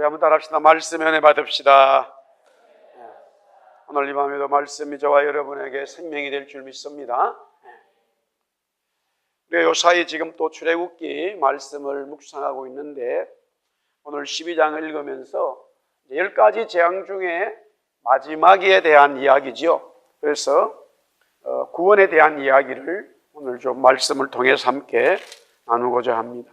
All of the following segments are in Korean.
우리 한번 따라합시다. 말씀 은혜 받읍시다. 오늘 이 밤에도 말씀이 저와 여러분에게 생명이 될 줄 믿습니다. 우리가 요사이 지금 또 출애굽기 말씀을 묵상하고 있는데 오늘 12장을 읽으면서 10가지 재앙 중에 마지막에 대한 이야기죠. 그래서 구원에 대한 이야기를 오늘 좀 말씀을 통해서 함께 나누고자 합니다.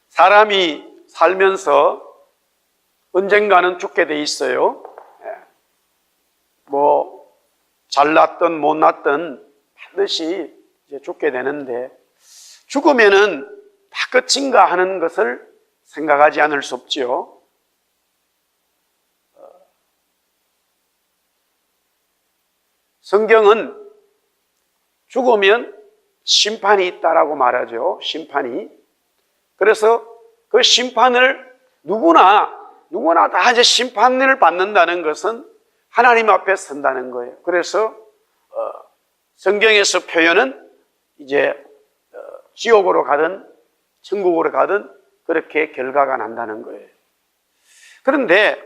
사람이 살면서 언젠가는 죽게 돼 있어요. 뭐 잘났든 못났든 반드시 이제 죽게 되는데 죽으면은 다 끝인가 하는 것을 생각하지 않을 수 없지요. 성경은 죽으면 심판이 있다라고 말하죠. 심판이. 그래서 그 심판을 누구나 다 이제 심판을 받는다는 것은 하나님 앞에 선다는 거예요. 그래서 성경에서 표현은 이제 지옥으로 가든 천국으로 가든 그렇게 결과가 난다는 거예요. 그런데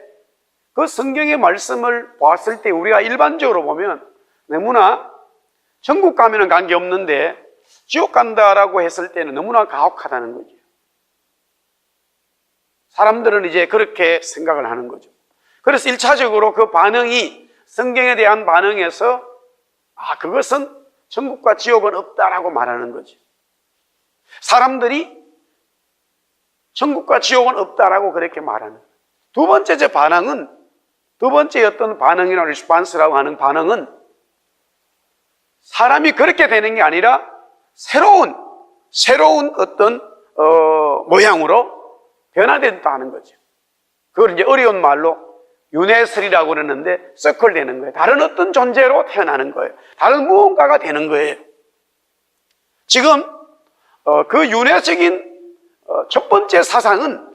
그 성경의 말씀을 봤을 때 우리가 일반적으로 보면 너무나 천국 가면은 관계없는데 지옥 간다라고 했을 때는 너무나 가혹하다는 거죠. 사람들은 이제 그렇게 생각을 하는 거죠. 그래서 1차적으로 그 반응이 성경에 대한 반응에서 그것은 천국과 지옥은 없다라고 말하는 거죠. 사람들이 천국과 지옥은 없다라고 그렇게 말하는 거예요. 두 번째 어떤 반응이나 리스판스라고 하는 반응은 사람이 그렇게 되는 게 아니라 새로운 어떤 모양으로 변화된다는 거죠. 그걸 이제 어려운 말로 윤회설이라고 그러는데 서클되는 거예요. 다른 어떤 존재로 태어나는 거예요. 다른 무언가가 되는 거예요. 지금 그 윤회적인 첫 번째 사상은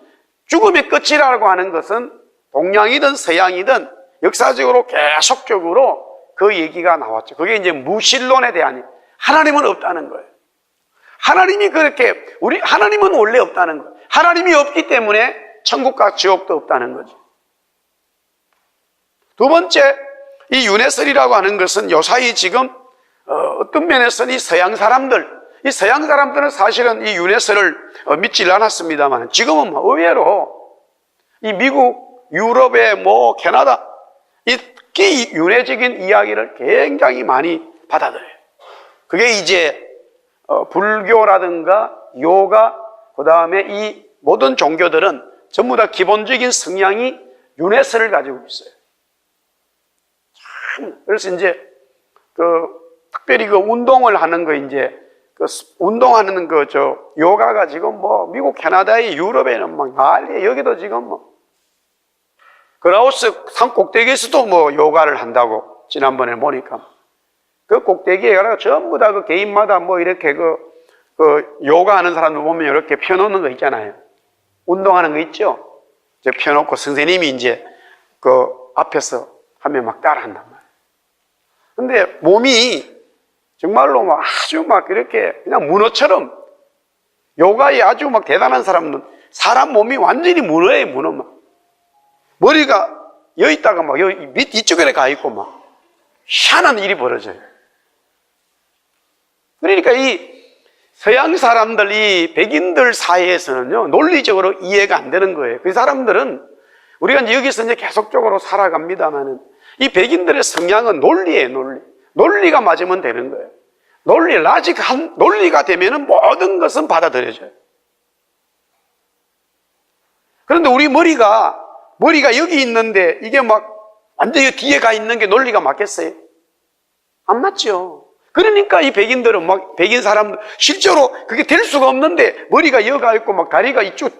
죽음의 끝이라고 하는 것은 동양이든 서양이든 역사적으로 계속적으로 그 얘기가 나왔죠. 그게 이제 무신론에 대한 하나님은 없다는 거예요. 하나님은 원래 없다는 거예요. 하나님이 없기 때문에 천국과 지옥도 없다는 거죠. 두 번째, 이 윤회설이라고 하는 것은 요사이 지금 어떤 면에서는 이 서양 사람들은 사실은 이 윤회설을 믿지 않았습니다만 지금은 의외로 이 미국, 유럽의 캐나다 특히 윤회적인 이야기를 굉장히 많이 받아들여요. 그게 이제 불교라든가 요가, 그 다음에 이 모든 종교들은 전부 다 기본적인 성향이 윤회설을 가지고 있어요. 그래서 이제 특별히 운동을 하는 운동하는 요가가 지금 미국, 캐나다에, 유럽에는 막 난리에, 여기도 지금 그라우스 산 꼭대기에서도 요가를 한다고 지난번에 보니까 그 꼭대기에 가서 전부 다 그 개인마다 이렇게 요가 하는 사람들 보면 이렇게 펴놓는 거 있잖아요. 운동하는 거 있죠? 이제 펴놓고 선생님이 이제 그 앞에서 하면 막 따라 한단 말이에요. 근데 몸이 정말로 아주 이렇게 그냥 문어처럼 요가에 아주 대단한 사람은 사람 몸이 완전히 문어예요, 문어. 머리가 여기 있다가 여기 이쪽에 가 있고 희한한 일이 벌어져요. 그러니까 이 서양 사람들, 이 백인들 사이에서는요, 논리적으로 이해가 안 되는 거예요. 그 사람들은 우리가 이제 여기서 이제 계속적으로 살아갑니다만은 이 백인들의 성향은 논리예요, 논리. 논리가 맞으면 되는 거예요. 라직한 논리가 되면은 모든 것은 받아들여져요. 그런데 우리 머리가 여기 있는데 이게 완전히 뒤에 가 있는 게 논리가 맞겠어요? 안 맞죠. 그러니까 이 백인들은 백인 사람들 실제로 그게 될 수가 없는데 머리가 여기 가 있고 다리가 이쪽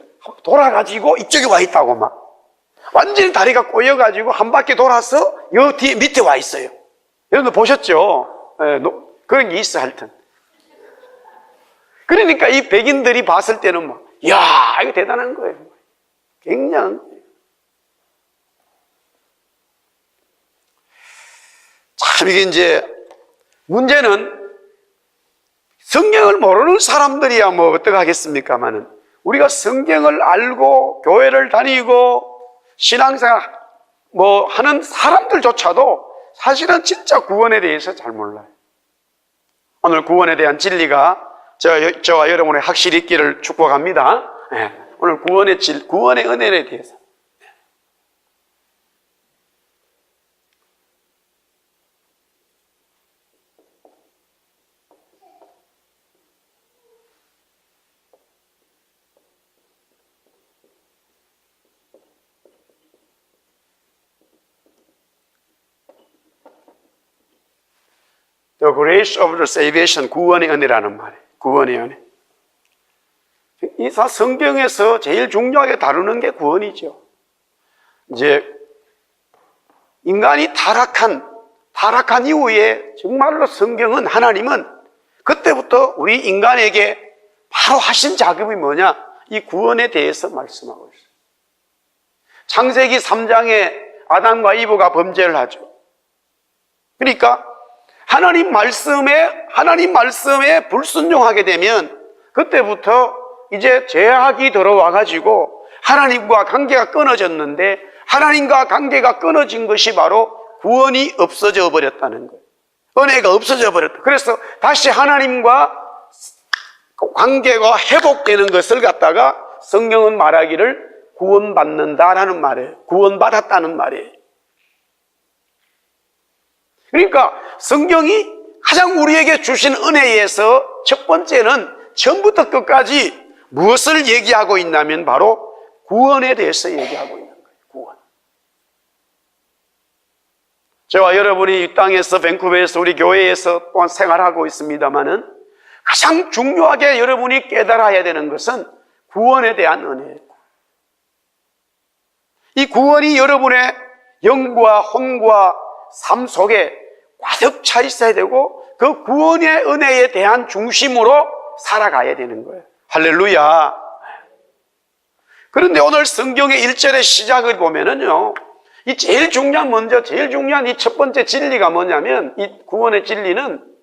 돌아가지고 이쪽에 와 있다고 완전히 다리가 꼬여가지고 한 바퀴 돌아서 여 뒤에 밑에 와 있어요. 여러분 보셨죠? 그런 게 있어 하여튼. 그러니까 이 백인들이 봤을 때는 이야, 이거 대단한 거예요. 굉장한 거예요. 참 이게 이제 문제는 성경을 모르는 사람들이야 뭐 어떡하겠습니까마는, 우리가 성경을 알고 교회를 다니고 신앙생활 뭐 하는 사람들조차도 사실은 진짜 구원에 대해서 잘 몰라요. 오늘 구원에 대한 진리가 저와 여러분의 확실히 있기를 축복합니다. 오늘 구원의 은혜에 대해서. The grace of the salvation, 구원의 은혜라는 말이에요. 구원의 은혜. 이 성경에서 제일 중요하게 다루는 게 구원이죠. 이제 인간이 타락한 이후에 정말로 성경은, 하나님은 그때부터 우리 인간에게 바로 하신 작업이 뭐냐? 이 구원에 대해서 말씀하고 있어요. 창세기 3장에 아담과 이브가 범죄를 하죠. 그러니까 하나님 말씀에 불순종하게 되면 그때부터 이제 죄악이 들어와가지고 하나님과 관계가 끊어졌는데, 하나님과 관계가 끊어진 것이 바로 구원이 없어져 버렸다는 거예요. 은혜가 없어져 버렸다. 그래서 다시 하나님과 관계가 회복되는 것을 갖다가 성경은 말하기를 구원받는다라는 말이에요. 구원받았다는 말이에요. 그러니까 성경이 가장 우리에게 주신 은혜에서 첫 번째는 처음부터 끝까지 무엇을 얘기하고 있냐면 바로 구원에 대해서 얘기하고 있는 거예요. 구원. 저와 여러분이 이 땅에서 밴쿠버에서 우리 교회에서 또한 생활하고 있습니다마는 가장 중요하게 여러분이 깨달아야 되는 것은 구원에 대한 은혜예요. 이 구원이 여러분의 영과 혼과 삶 속에 가득 차 있어야 되고, 그 구원의 은혜에 대한 중심으로 살아가야 되는 거예요. 할렐루야. 그런데 오늘 성경의 1절의 시작을 보면은요, 이 제일 중요한 이 첫 번째 진리가 뭐냐면, 이 구원의 진리는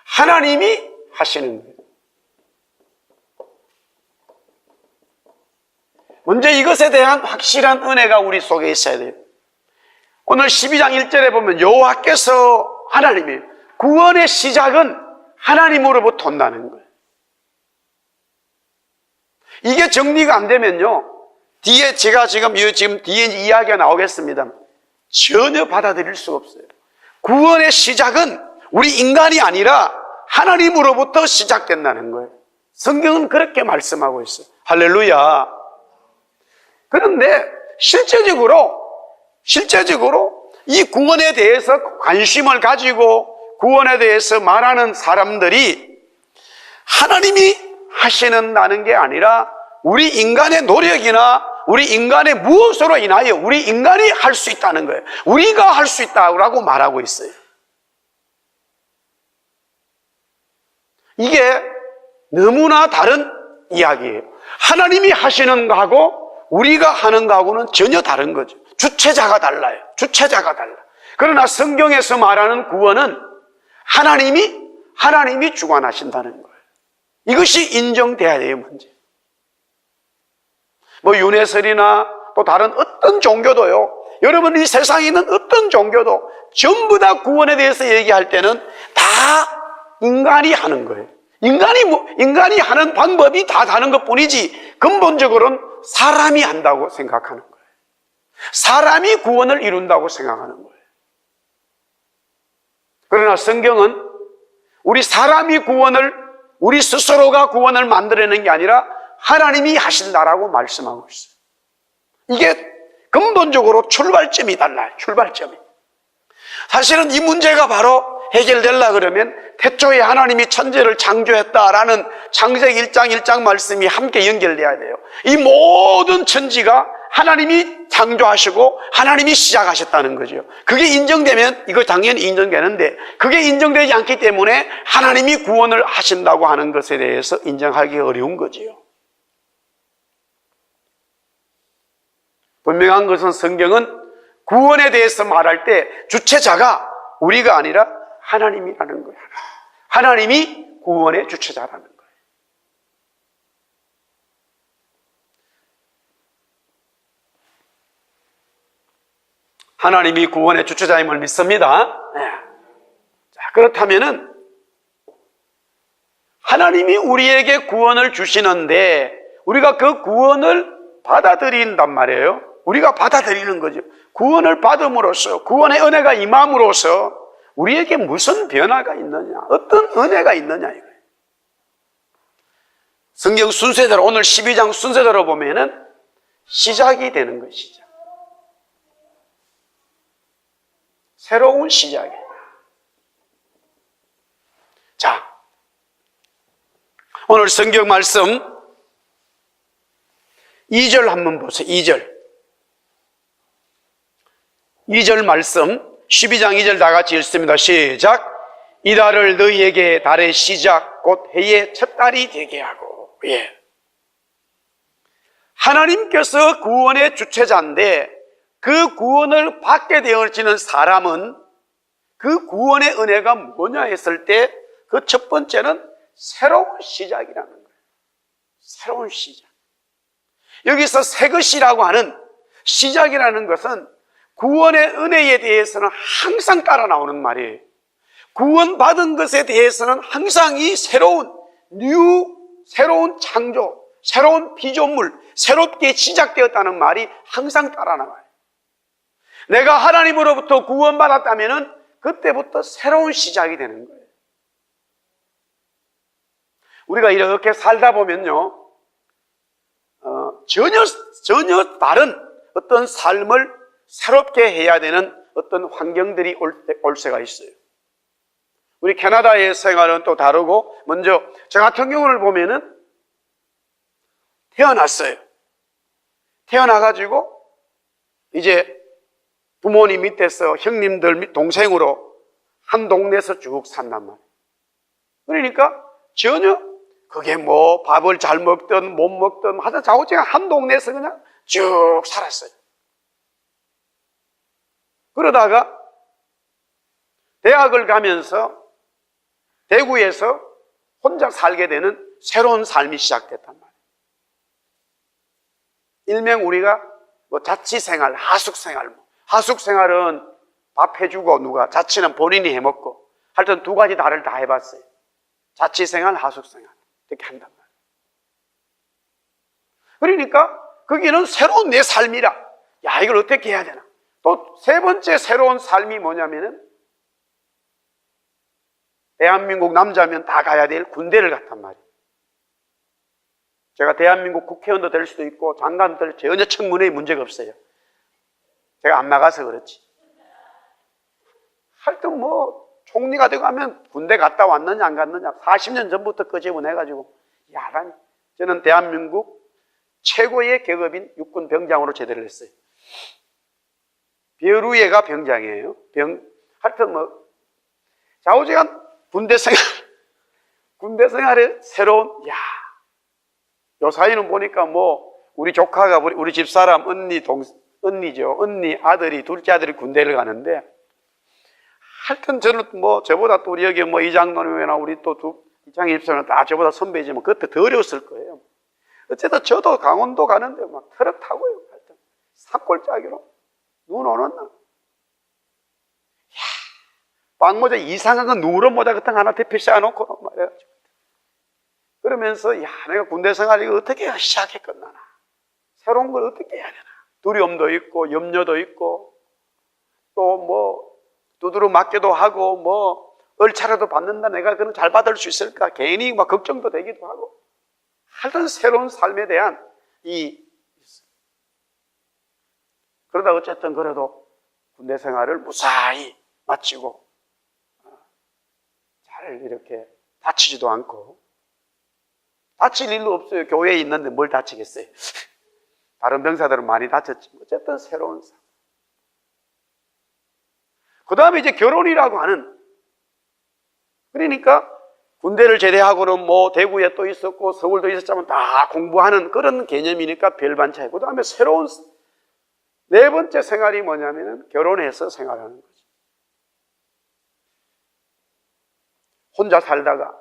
하나님이 하시는 거예요. 먼저 이것에 대한 확실한 은혜가 우리 속에 있어야 돼요. 오늘 12장 1절에 보면 여호와께서, 하나님이, 구원의 시작은 하나님으로부터 온다는 거예요. 이게 정리가 안 되면요, 뒤에 제가 지금 뒤에 이야기가 나오겠습니다. 전혀 받아들일 수가 없어요. 구원의 시작은 우리 인간이 아니라 하나님으로부터 시작된다는 거예요. 성경은 그렇게 말씀하고 있어요. 할렐루야. 그런데 실제적으로 이 구원에 대해서 관심을 가지고 구원에 대해서 말하는 사람들이 하나님이 하시는다는 게 아니라 우리 인간의 노력이나 우리 인간의 무엇으로 인하여 우리 인간이 할 수 있다는 거예요. 우리가 할 수 있다고 말하고 있어요. 이게 너무나 다른 이야기예요. 하나님이 하시는 거하고 우리가 하는 거하고는 전혀 다른 거죠. 주체자가 달라요. 주체자가 달라. 그러나 성경에서 말하는 구원은 하나님이 주관하신다는 거예요. 이것이 인정돼야 돼요, 먼저. 뭐 윤회설이나 또 다른 어떤 종교도요, 여러분 이 세상에 있는 어떤 종교도 전부 다 구원에 대해서 얘기할 때는 다 인간이 하는 거예요. 인간이 하는 방법이 다 다른 것 뿐이지 근본적으로는 사람이 한다고 생각하는 거예요. 사람이 구원을 이룬다고 생각하는 거예요. 그러나 성경은 우리 스스로가 구원을 만들어내는 게 아니라 하나님이 하신다라고 말씀하고 있어요. 이게 근본적으로 출발점이 달라요. 출발점이. 사실은 이 문제가 바로 해결되려고 그러면 태초에 하나님이 천지를 창조했다라는 창세기 1장 말씀이 함께 연결돼야 돼요. 이 모든 천지가 하나님이 창조하시고 하나님이 시작하셨다는 거죠. 그게 인정되면 이거 당연히 인정되는데, 그게 인정되지 않기 때문에 하나님이 구원을 하신다고 하는 것에 대해서 인정하기 어려운 거지요. 분명한 것은 성경은 구원에 대해서 말할 때 주체자가 우리가 아니라 하나님이라는 거예요. 하나님이 구원의 주체자라는 거예요. 하나님이 구원의 주체자임을 믿습니다. 네. 자, 그렇다면은 하나님이 우리에게 구원을 주시는데 우리가 그 구원을 받아들인단 말이에요. 우리가 받아들이는 거죠. 구원을 받음으로써, 구원의 은혜가 임함으로써 우리에게 무슨 변화가 있느냐, 어떤 은혜가 있느냐 이거예요. 성경 순서대로, 오늘 12장 순서대로 보면은 시작이 되는 거예요. 시작. 새로운 시작이에요. 자, 오늘 성경 말씀 2절 한번 보세요. 2절 말씀 12장 2절 다 같이 읽습니다. 시작. 이달을 너희에게 달의 시작 곧 해의 첫 달이 되게 하고. 예. 하나님께서 구원의 주체자인데 그 구원을 받게 되어지는 사람은 그 구원의 은혜가 뭐냐 했을 때 그 첫 번째는 새로운 시작이라는 거예요. 새로운 시작. 여기서 새 것이라고 하는 시작이라는 것은 구원의 은혜에 대해서는 항상 따라 나오는 말이에요. 구원받은 것에 대해서는 항상 이 새로운 새로운 창조, 새로운 피조물, 새롭게 시작되었다는 말이 항상 따라 나와요. 내가 하나님으로부터 구원받았다면 그때부터 새로운 시작이 되는 거예요. 우리가 이렇게 살다 보면요, 전혀 다른 어떤 삶을 새롭게 해야 되는 어떤 환경들이 올 때가 있어요. 우리 캐나다의 생활은 또 다르고, 먼저 저 같은 경우를 보면은 태어났어요. 태어나가지고 이제 부모님 밑에서 형님들 동생으로 한 동네에서 쭉 산단 말이에요. 그러니까 전혀 그게 뭐 밥을 잘 먹든 못 먹든 하여튼 좌우지간 한 동네에서 그냥 쭉 살았어요. 그러다가 대학을 가면서 대구에서 혼자 살게 되는 새로운 삶이 시작됐단 말이에요. 일명 우리가 뭐 자취생활, 하숙생활, 하숙생활은 밥 해주고 누가, 자취는 본인이 해먹고, 하여튼 두 가지 다를 다 해봤어요. 자취생활, 하숙생활 이렇게 한단 말이에요. 그러니까 거기는 새로운 내 삶이라, 야 이걸 어떻게 해야 되나. 또 세 번째 새로운 삶이 뭐냐면은 대한민국 남자면 다 가야 될 군대를 갔단 말이에요. 제가 대한민국 국회의원도 될 수도 있고 장관도 될 전혀 청문회에 문제가 없어요. 제가 안 나가서 그렇지. 하여튼 뭐 총리가 되고 하면 군대 갔다 왔느냐 안 갔느냐 40년 전부터 끄집어내가지고 야단이. 저는 대한민국 최고의 계급인 육군 병장으로 제대를 했어요. 벼루예가 병장이에요. 하여튼 뭐 좌우지간 군대 생활에 새로운, 요 사이는 보니까 뭐 우리 조카가 우리 집사람 언니죠. 언니 아들이 둘째 아들이 군대를 가는데, 하여튼 저는 뭐 저보다 또 우리 여기 뭐 이장노님이나 우리 또 이장희 집사는 다 저보다 선배지만 그때 더 어려웠을 거예요. 어쨌든 저도 강원도 가는데 막 트럭 타고요. 하여튼 산골짜기로 눈 오는 날. 빵모자 이상한 건 누런 모자 같은 거 하나 대표 씌워놓고 말해가지고. 그러면서 내가 군대 생활 이거 어떻게 시작했겠나. 새로운 걸 어떻게 해야 되나. 두려움도 있고 염려도 있고 또 뭐 두드러 맞기도 하고 뭐 얼차려도 받는다. 내가 그런 잘 받을 수 있을까. 괜히 막 걱정도 되기도 하고. 하여튼 새로운 삶에 대한 그러다 어쨌든 그래도 군대 생활을 무사히 마치고 잘 이렇게 다치지도 않고, 다칠 일도 없어요. 교회에 있는데 뭘 다치겠어요. 다른 병사들은 많이 다쳤지만 어쨌든 새로운 삶. 그 다음에 이제 결혼이라고 하는, 그러니까 군대를 제대하고는 뭐 대구에 또 있었고 서울도 있었지만 다 공부하는 그런 개념이니까 별반 차이. 그 다음에 새로운 네 번째 생활이 뭐냐면은 결혼해서 생활하는 거죠. 혼자 살다가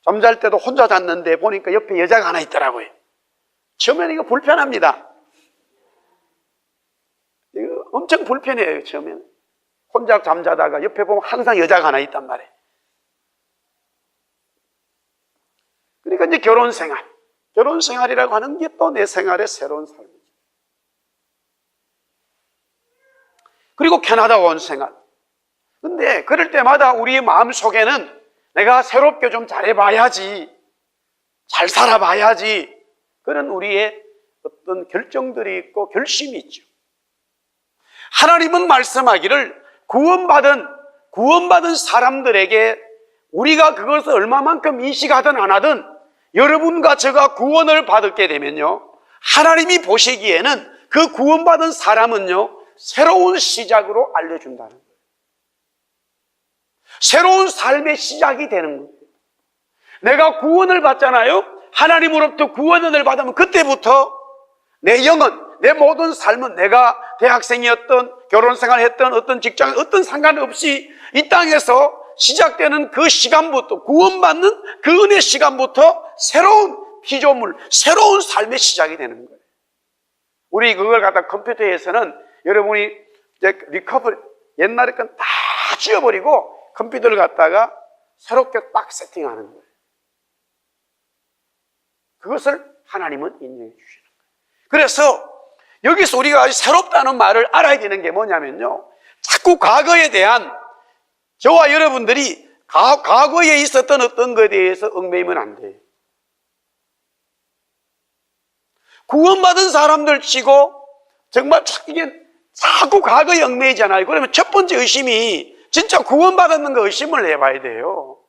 잠잘 때도 혼자 잤는데 보니까 옆에 여자가 하나 있더라고요. 처음에는 이거 불편합니다. 이거 엄청 불편해요, 처음에는. 혼자 잠자다가 옆에 보면 항상 여자가 하나 있단 말이에요. 그러니까 이제 결혼 생활이라고 하는 게 또 내 생활의 새로운 삶이죠. 그리고 캐나다 생활. 근데 그럴 때마다 우리의 마음 속에는 내가 새롭게 좀 잘해봐야지, 잘 살아봐야지, 그런 우리의 어떤 결정들이 있고 결심이 있죠. 하나님은 말씀하기를 구원받은 사람들에게 우리가 그것을 얼마만큼 인식하든 안 하든 여러분과 제가 구원을 받게 되면요, 하나님이 보시기에는 그 구원받은 사람은요, 새로운 시작으로 알려준다는 거예요. 새로운 삶의 시작이 되는 거예요. 내가 구원을 받잖아요. 하나님으로부터 구원을 받으면 그때부터 내 영은, 내 모든 삶은, 내가 대학생이었던, 결혼생활 했던, 어떤 직장, 어떤 상관없이 이 땅에서 시작되는 그 시간부터, 구원받는 그 은혜 시간부터 새로운 피조물, 새로운 삶의 시작이 되는 거예요. 우리 그걸 갖다 컴퓨터에서는 여러분이 이제 리커버리, 옛날에 건 다 지워버리고 컴퓨터를 갖다가 새롭게 딱 세팅하는 거예요. 그것을 하나님은 인정해 주시는 거예요. 그래서 여기서 우리가 새롭다는 말을 알아야 되는 게 뭐냐면요, 자꾸 과거에 대한, 저와 여러분들이 과거에 있었던 어떤 것에 대해서 얽매이면 안 돼요. 구원받은 사람들 치고 정말 이게 자꾸 과거에 얽매이잖아요. 그러면 첫 번째 의심이 진짜 구원받았는 거 의심을 해봐야 돼요.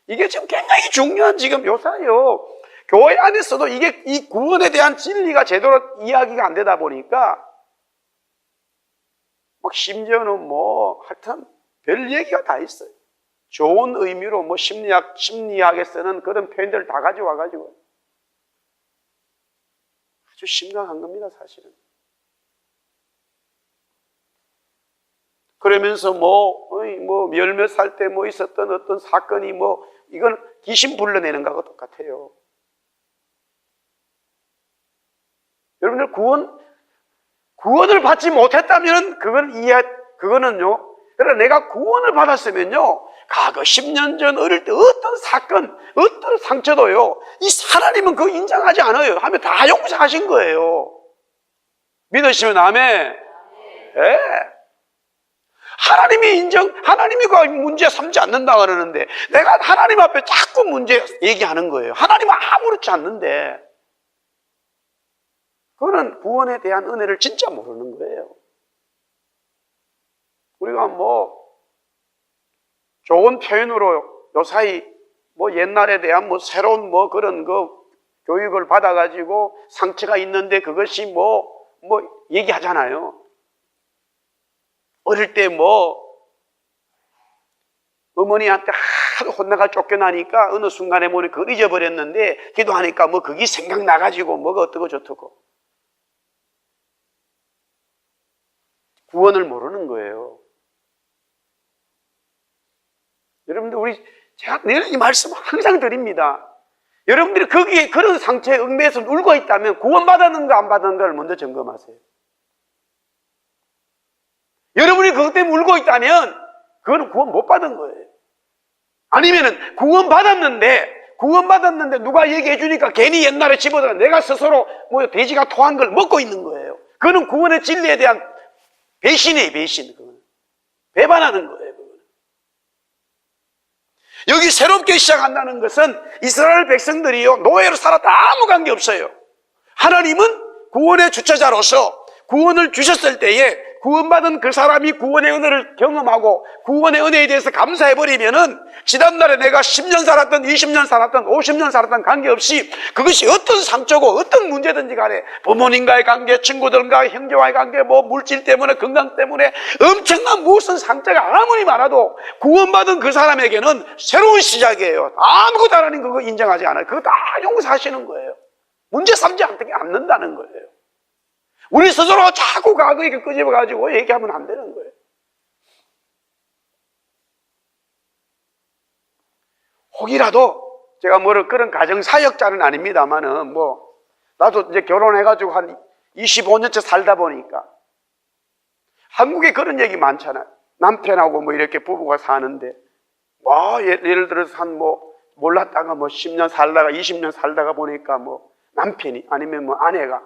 이게 지금 굉장히 중요한 지금 묘사예요. 교회 안에서도 이게 이 구원에 대한 진리가 제대로 이야기가 안 되다 보니까 막 심지어는 뭐 하여튼 별 얘기가 다 있어요. 좋은 의미로 뭐 심리학에 쓰는 그런 표현들을 다 가져와가지고 아주 심각한 겁니다, 사실은. 그러면서 열 몇 살 때 뭐 있었던 어떤 사건이 이건 귀신 불러내는 거하고 똑같아요. 여러분들 구원을 받지 못했다면 그거는요, 그러나 내가 구원을 받았으면요, 과거 10년 전 어릴 때 어떤 사건, 어떤 상처도요, 이 하나님은 그거 인정하지 않아요. 하면 다 용서하신 거예요. 믿으시면 아멘. 예. 하나님이 그 문제 삼지 않는다고 그러는데 내가 하나님 앞에 자꾸 문제 얘기하는 거예요. 하나님은 아무렇지 않는데, 그거는 구원에 대한 은혜를 진짜 모르는 거예요. 우리가 좋은 표현으로 요사이 옛날에 대한 새로운 그런 교육을 받아가지고 상처가 있는데 그것이 얘기하잖아요. 어릴 때 어머니한테 하도 혼나가 쫓겨나니까 어느 순간에 그걸 잊어버렸는데 기도하니까 그게 생각나가지고 어떠고 저떠고. 구원을 모르는 거예요. 여러분들, 제가 늘 이 말씀 항상 드립니다. 여러분들이 거기에 그런 상처에 얽매여서 울고 있다면 구원받았는가 안 받았는가를 먼저 점검하세요. 여러분이 그것 때문에 울고 있다면 그거는 구원 못 받은 거예요. 아니면은 구원받았는데 누가 얘기해 주니까 괜히 옛날에 집어들어 내가 스스로 돼지가 토한 걸 먹고 있는 거예요. 그거는 구원의 진리에 대한 배신이에요, 배신. 그거는 배반하는 거예요. 그거는. 여기 새롭게 시작한다는 것은 이스라엘 백성들이요, 노예로 살았다 아무 관계 없어요. 하나님은 구원의 주체자로서 구원을 주셨을 때에 구원받은 그 사람이 구원의 은혜를 경험하고 구원의 은혜에 대해서 감사해버리면은 지난날에 내가 10년 살았던 20년 살았던 50년 살았던 관계없이 그것이 어떤 상처고 어떤 문제든지 간에 부모님과의 관계, 친구들과의 형제와의 관계, 물질 때문에 건강 때문에 엄청난 무슨 상처가 아무리 많아도 구원받은 그 사람에게는 새로운 시작이에요. 아무것도 하나님 그거 인정하지 않아요. 그거 다 용서하시는 거예요. 문제 삼지 않는다는 거예요. 우리 스스로 자꾸 과거에 끄집어가지고 얘기하면 안 되는 거예요. 혹이라도 제가 그런 가정사역자는 아닙니다만은 나도 이제 결혼해가지고 한 25년째 살다 보니까 한국에 그런 얘기 많잖아요. 남편하고 이렇게 부부가 사는데 예를 들어서 몰랐다가 10년 살다가 20년 살다가 보니까 남편이 아니면 아내가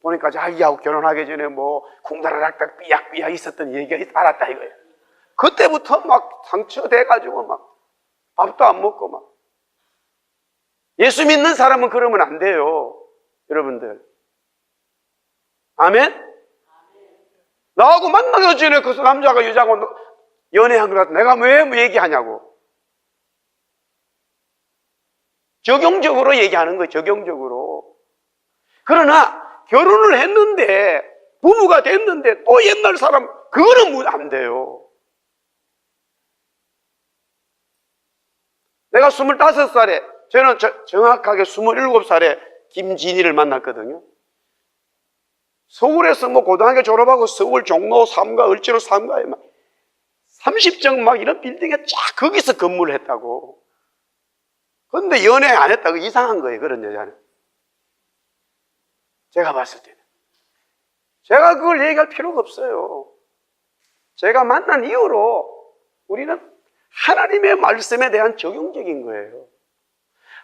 보니까 자기하고 결혼하기 전에 쿵다라락딱 삐약삐약 있었던 얘기가 알았다 이거예요. 그때부터 상처돼가지고 밥도 안 먹고 예수 믿는 사람은 그러면 안 돼요. 여러분들. 아멘? 나하고 만나기 전에 그 남자가 여자하고 연애한 것 같아. 내가 왜 얘기하냐고. 적용적으로 얘기하는 거예요. 적용적으로. 그러나 결혼을 했는데 부부가 됐는데 또 옛날 사람 그거는 안 돼요. 내가 25살에 저는 정확하게 27살에 김진희를 만났거든요. 서울에서 고등학교 졸업하고 서울 종로 3가 을지로 3가에 30정 이런 빌딩에 쫙 거기서 근무를 했다고. 그런데 연애 안 했다고 이상한 거예요. 그런 여자는. 제가 봤을 때는. 제가 그걸 얘기할 필요가 없어요. 제가 만난 이후로 우리는 하나님의 말씀에 대한 적용적인 거예요.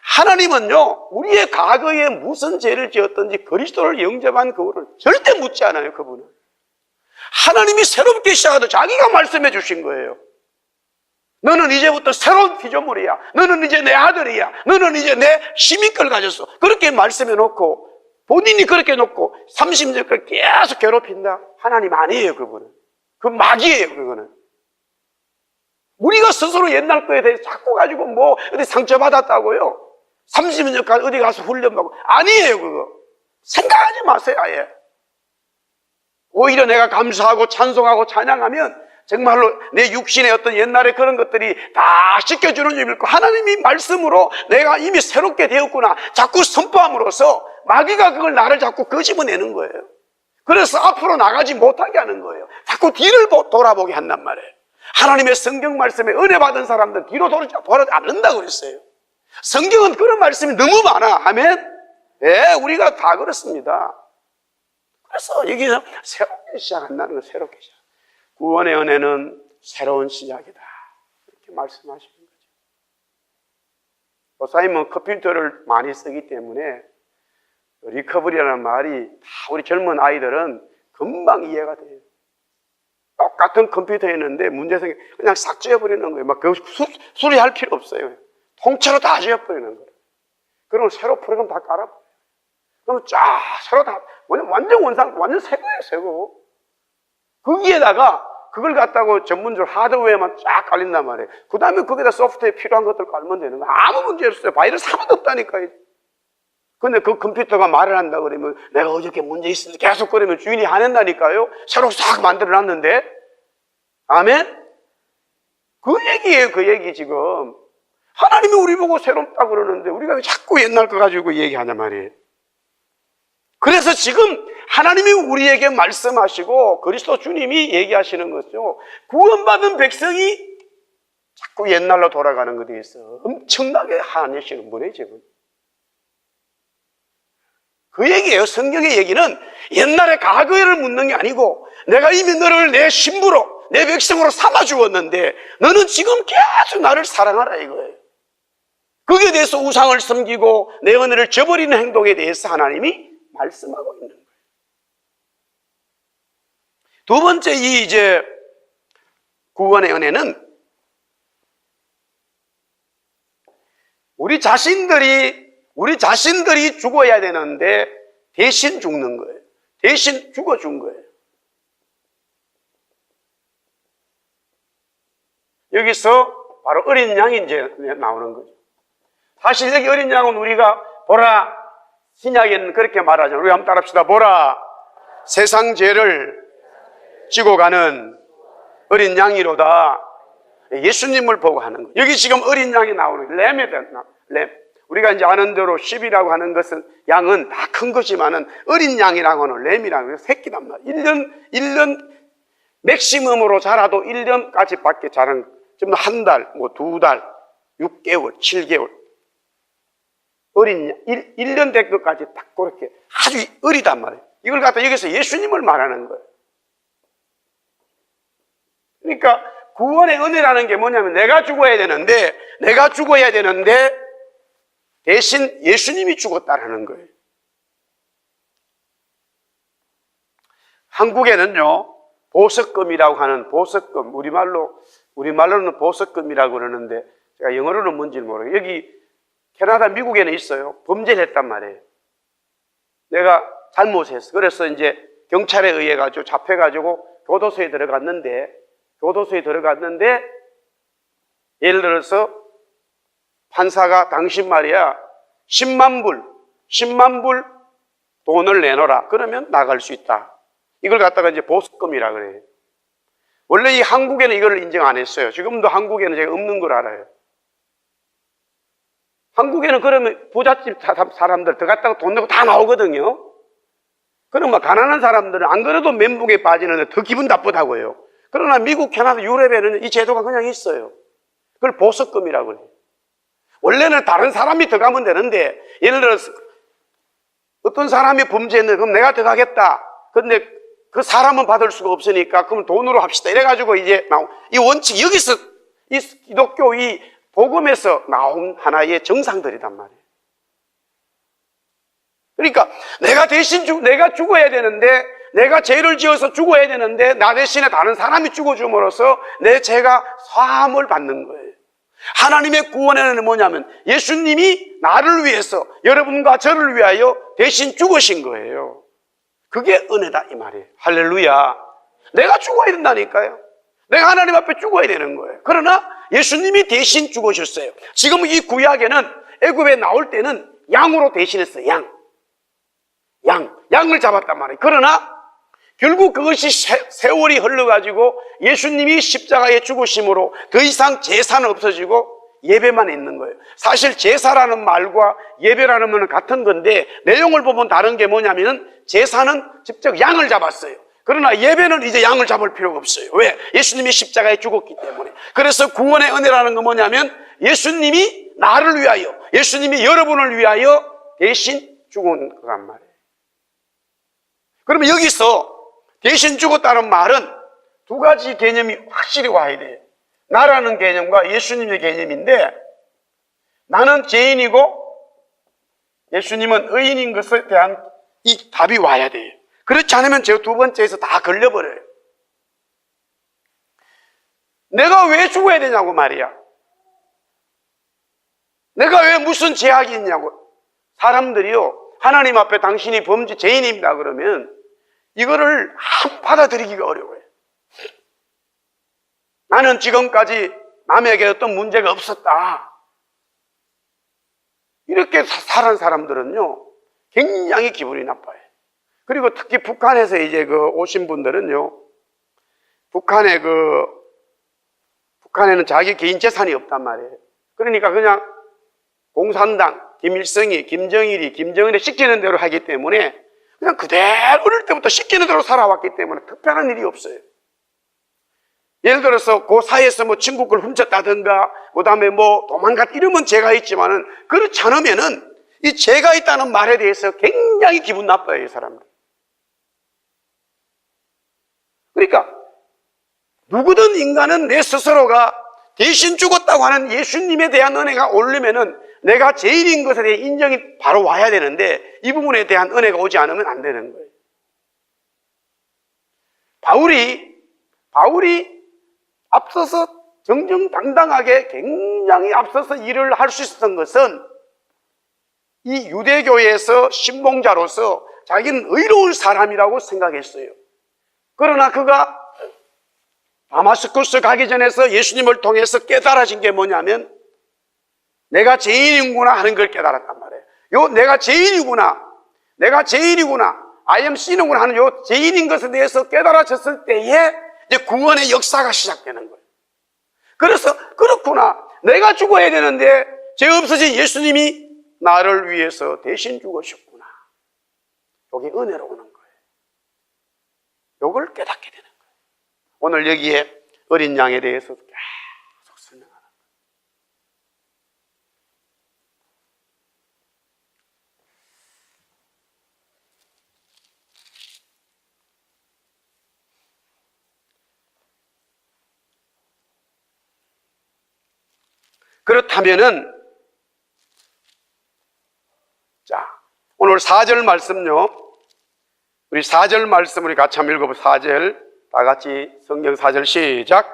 하나님은요, 우리의 과거에 무슨 죄를 지었든지 그리스도를 영접한 그분을 절대 묻지 않아요, 그분은. 하나님이 새롭게 시작하도 자기가 말씀해 주신 거예요. 너는 이제부터 새로운 피조물이야. 너는 이제 내 아들이야. 너는 이제 내 시민권을 가졌어. 그렇게 말씀해 놓고, 본인이 그렇게 놓고 30년까지 계속 괴롭힌다? 하나님 아니에요, 그분은. 그 마귀예요, 그거는. 우리가 스스로 옛날 거에 대해서 자꾸 가지고 어디 상처받았다고요? 30년까지 어디 가서 훈련받고. 아니에요, 그거. 생각하지 마세요, 아예. 오히려 내가 감사하고 찬송하고 찬양하면 정말로 내 육신의 어떤 옛날의 그런 것들이 다 씻겨주는 줄 믿고 하나님이 말씀으로 내가 이미 새롭게 되었구나. 자꾸 선포함으로써 마귀가 그걸 나를 자꾸 끄집어내는 거예요. 그래서 앞으로 나가지 못하게 하는 거예요. 자꾸 뒤를 돌아보게 한단 말이에요. 하나님의 성경 말씀에 은혜 받은 사람들은 뒤로 돌아지 않는다고 그랬어요. 성경은 그런 말씀이 너무 많아. 아멘? 예, 우리가 다 그렇습니다. 그래서 여기서 새롭게 시작한다는 건 새롭게 시작. 구원의 은혜는 새로운 시작이다. 이렇게 말씀하시는 거죠. 목사님은 컴퓨터를 많이 쓰기 때문에 리커버리라는 말이 다 우리 젊은 아이들은 금방 이해가 돼요. 똑같은 컴퓨터였는데 문제 생겨 그냥 싹 지워버리는 거예요. 그 수리할 필요 없어요. 통째로 다 지워버리는 거예요. 그럼 새로 프로그램 다 깔아버려요. 그럼 쫙 새로 다 완전 원상 완전 새 거예요, 새 거. 거기에다가 그걸 갖다가 전문적으로 하드웨어만 쫙 깔린단 말이에요. 그 다음에 거기다 소프트웨어 필요한 것들 깔면 되는 거예요. 아무 문제 없어요. 바이러스 하나도 없다니까요. 근데 그 컴퓨터가 말을 한다 그러면 내가 어저께 문제 있으니까 계속 그러면 주인이 화낸다니까요. 새로 싹 만들어 놨는데. 아멘? 그 얘기예요, 그 얘기 지금. 하나님이 우리 보고 새롭다 그러는데 우리가 왜 자꾸 옛날 거 가지고 얘기하냐 말이에요. 그래서 지금 하나님이 우리에게 말씀하시고 그리스도 주님이 얘기하시는 것이죠. 구원받은 백성이 자꾸 옛날로 돌아가는 것에 대해서 엄청나게 화내시는 분이에요, 지금. 그 얘기예요. 성경의 얘기는 옛날의 과거를 묻는 게 아니고 내가 이미 너를 내 신부로 내 백성으로 삼아 주었는데 너는 지금 계속 나를 사랑하라 이거예요. 거기에 대해서 우상을 섬기고 내 은혜를 저버리는 행동에 대해서 하나님이 말씀하고 있는 거예요. 두 번째 이제 구원의 은혜는 우리 자신들이 죽어야 되는데 대신 죽는 거예요. 대신 죽어준 거예요. 여기서 바로 어린 양이 이제 나오는 거죠. 사실 여기 어린 양은 우리가 보라, 신약에는 그렇게 말하잖아요. 우리 한번 따라합시다. 보라, 세상 죄를 지고 가는 어린 양이로다. 예수님을 보고 하는 거예요. 여기 지금 어린 양이 나오는 거예요. 램. 우리가 이제 아는 대로 10이라고 하는 것은 양은 다 큰 것이지만은 어린 양이라고는 램이라고 해요. 새끼단 말이에요. 1년 맥시멈으로 자라도 1년까지 밖에 자란 좀 한 달, 2달 6개월, 7개월. 어린 1년 된 것까지 딱 그렇게 아주 어리단 말이에요. 이걸 갖다 여기서 예수님을 말하는 거예요. 그러니까 구원의 은혜라는 게 뭐냐면 내가 죽어야 되는데 대신 예수님이 죽었다라는 거예요. 한국에는요, 보석금이라고 하는 보석금, 우리말로는 보석금이라고 그러는데 제가 영어로는 뭔지 모르겠어요. 여기 캐나다, 미국에는 있어요. 범죄를 했단 말이에요. 내가 잘못했어. 그래서 이제 경찰에 의해 가지고 잡혀가지고 교도소에 들어갔는데 예를 들어서 판사가 당신 말이야 10만 불 돈을 내놓으라. 그러면 나갈 수 있다. 이걸 갖다가 이제 보석금이라 그래요. 원래 이 한국에는 이걸 인정 안 했어요. 지금도 한국에는 제가 없는 걸 알아요. 한국에는 그러면 부잣집 사람들 들어갔다가 돈 내고 다 나오거든요. 그럼 막 가난한 사람들은 안 그래도 멘붕에 빠지는데 더 기분 나쁘다고요. 그러나 미국, 캐나다, 유럽에는 이 제도가 그냥 있어요. 그걸 보석금이라고 그래요. 원래는 다른 사람이 들어가면 되는데, 예를 들어서 어떤 사람이 범죄했는데 그럼 내가 들어가겠다. 근데 그 사람은 받을 수가 없으니까 그럼 돈으로 합시다. 이래가지고 이제 이 원칙, 여기서 이 기독교 이 복음에서 나온 하나의 정상들이단 말이에요. 그러니까 내가 죽어야 되는데, 내가 죄를 지어서 죽어야 되는데 나 대신에 다른 사람이 죽어줌으로써 내 죄가 사함을 받는 거예요. 하나님의 구원의 은혜는 뭐냐면 예수님이 나를 위해서, 여러분과 저를 위하여 대신 죽으신 거예요. 그게 은혜다 이 말이에요. 할렐루야. 내가 죽어야 된다니까요. 내가 하나님 앞에 죽어야 되는 거예요. 그러나 예수님이 대신 죽으셨어요. 지금 이 구약에는 애굽에 나올 때는 양으로 대신했어요. 양을 잡았단 말이에요. 그러나 결국 그것이 세월이 흘러가지고 예수님이 십자가에 죽으심으로 더 이상 제사는 없어지고 예배만 있는 거예요. 사실 제사라는 말과 예배라는 말은 같은 건데 내용을 보면 다른 게 뭐냐면 제사는 직접 양을 잡았어요. 그러나 예배는 이제 양을 잡을 필요가 없어요. 왜? 예수님이 십자가에 죽었기 때문에. 그래서 구원의 은혜라는 건 뭐냐면 예수님이 나를 위하여, 예수님이 여러분을 위하여 대신 죽은 거란 말이에요. 그러면 여기서 대신 죽었다는 말은 두 가지 개념이 확실히 와야 돼요. 나라는 개념과 예수님의 개념인데, 나는 죄인이고 예수님은 의인인 것에 대한 이 답이 와야 돼요. 그렇지 않으면 제 두 번째에서 다 걸려버려요. 내가 왜 죽어야 되냐고 말이야. 내가 왜 무슨 죄악이 있냐고. 사람들이요, 하나님 앞에 당신이 죄인입니다 그러면 이거를 받아들이기가 어려워요. 나는 지금까지 남에게 어떤 문제가 없었다. 이렇게 살은 사람들은요, 굉장히 기분이 나빠요. 그리고 특히 북한에서 이제 오신 분들은요, 북한에는 자기 개인 재산이 없단 말이에요. 그러니까 그냥 공산당, 김일성이, 김정일이, 김정은이 시키는 대로 하기 때문에 그냥 그대로 어릴 때부터 시키는 대로 살아왔기 때문에 특별한 일이 없어요. 예를 들어서 그 사이에서 뭐 친구를 훔쳤다든가, 그 다음에 뭐 도망갔다 이러면 죄가 있지만은, 그렇지 않으면은 이 죄가 있다는 말에 대해서 굉장히 기분 나빠요, 이 사람들. 그러니까 누구든 인간은 내 스스로가 대신 죽었다고 하는 예수님에 대한 은혜가 오르면은 내가 죄인인 것에 대해 인정이 바로 와야 되는데 이 부분에 대한 은혜가 오지 않으면 안 되는 거예요. 바울이 앞서서 정정당당하게 굉장히 앞서서 일을 할 수 있었던 것은 이 유대교에서 신봉자로서 자기는 의로운 사람이라고 생각했어요. 그러나 그가 다마스쿠스 가기 전에서 예수님을 통해서 깨달아진 게 뭐냐면 내가 죄인이구나 하는 걸 깨달았단 말이에요. 내가 죄인이구나, I am sin이구나 하는 요 죄인인 것에 대해서 깨달아졌을 때에 이제 구원의 역사가 시작되는 거예요. 그래서 그렇구나, 내가 죽어야 되는데 죄 없으신 예수님이 나를 위해서 대신 죽으셨구나. 이게 은혜로 오는 거예요. 이걸 깨닫게 되는 거예요. 오늘 여기에 어린 양에 대해서 계속 설명하는 거예요. 그렇다면은, 자, 오늘 4절 말씀요. 우리 4절 말씀 우리 같이 한번 읽어보세요. 4절. 다 같이 성경 4절 시작.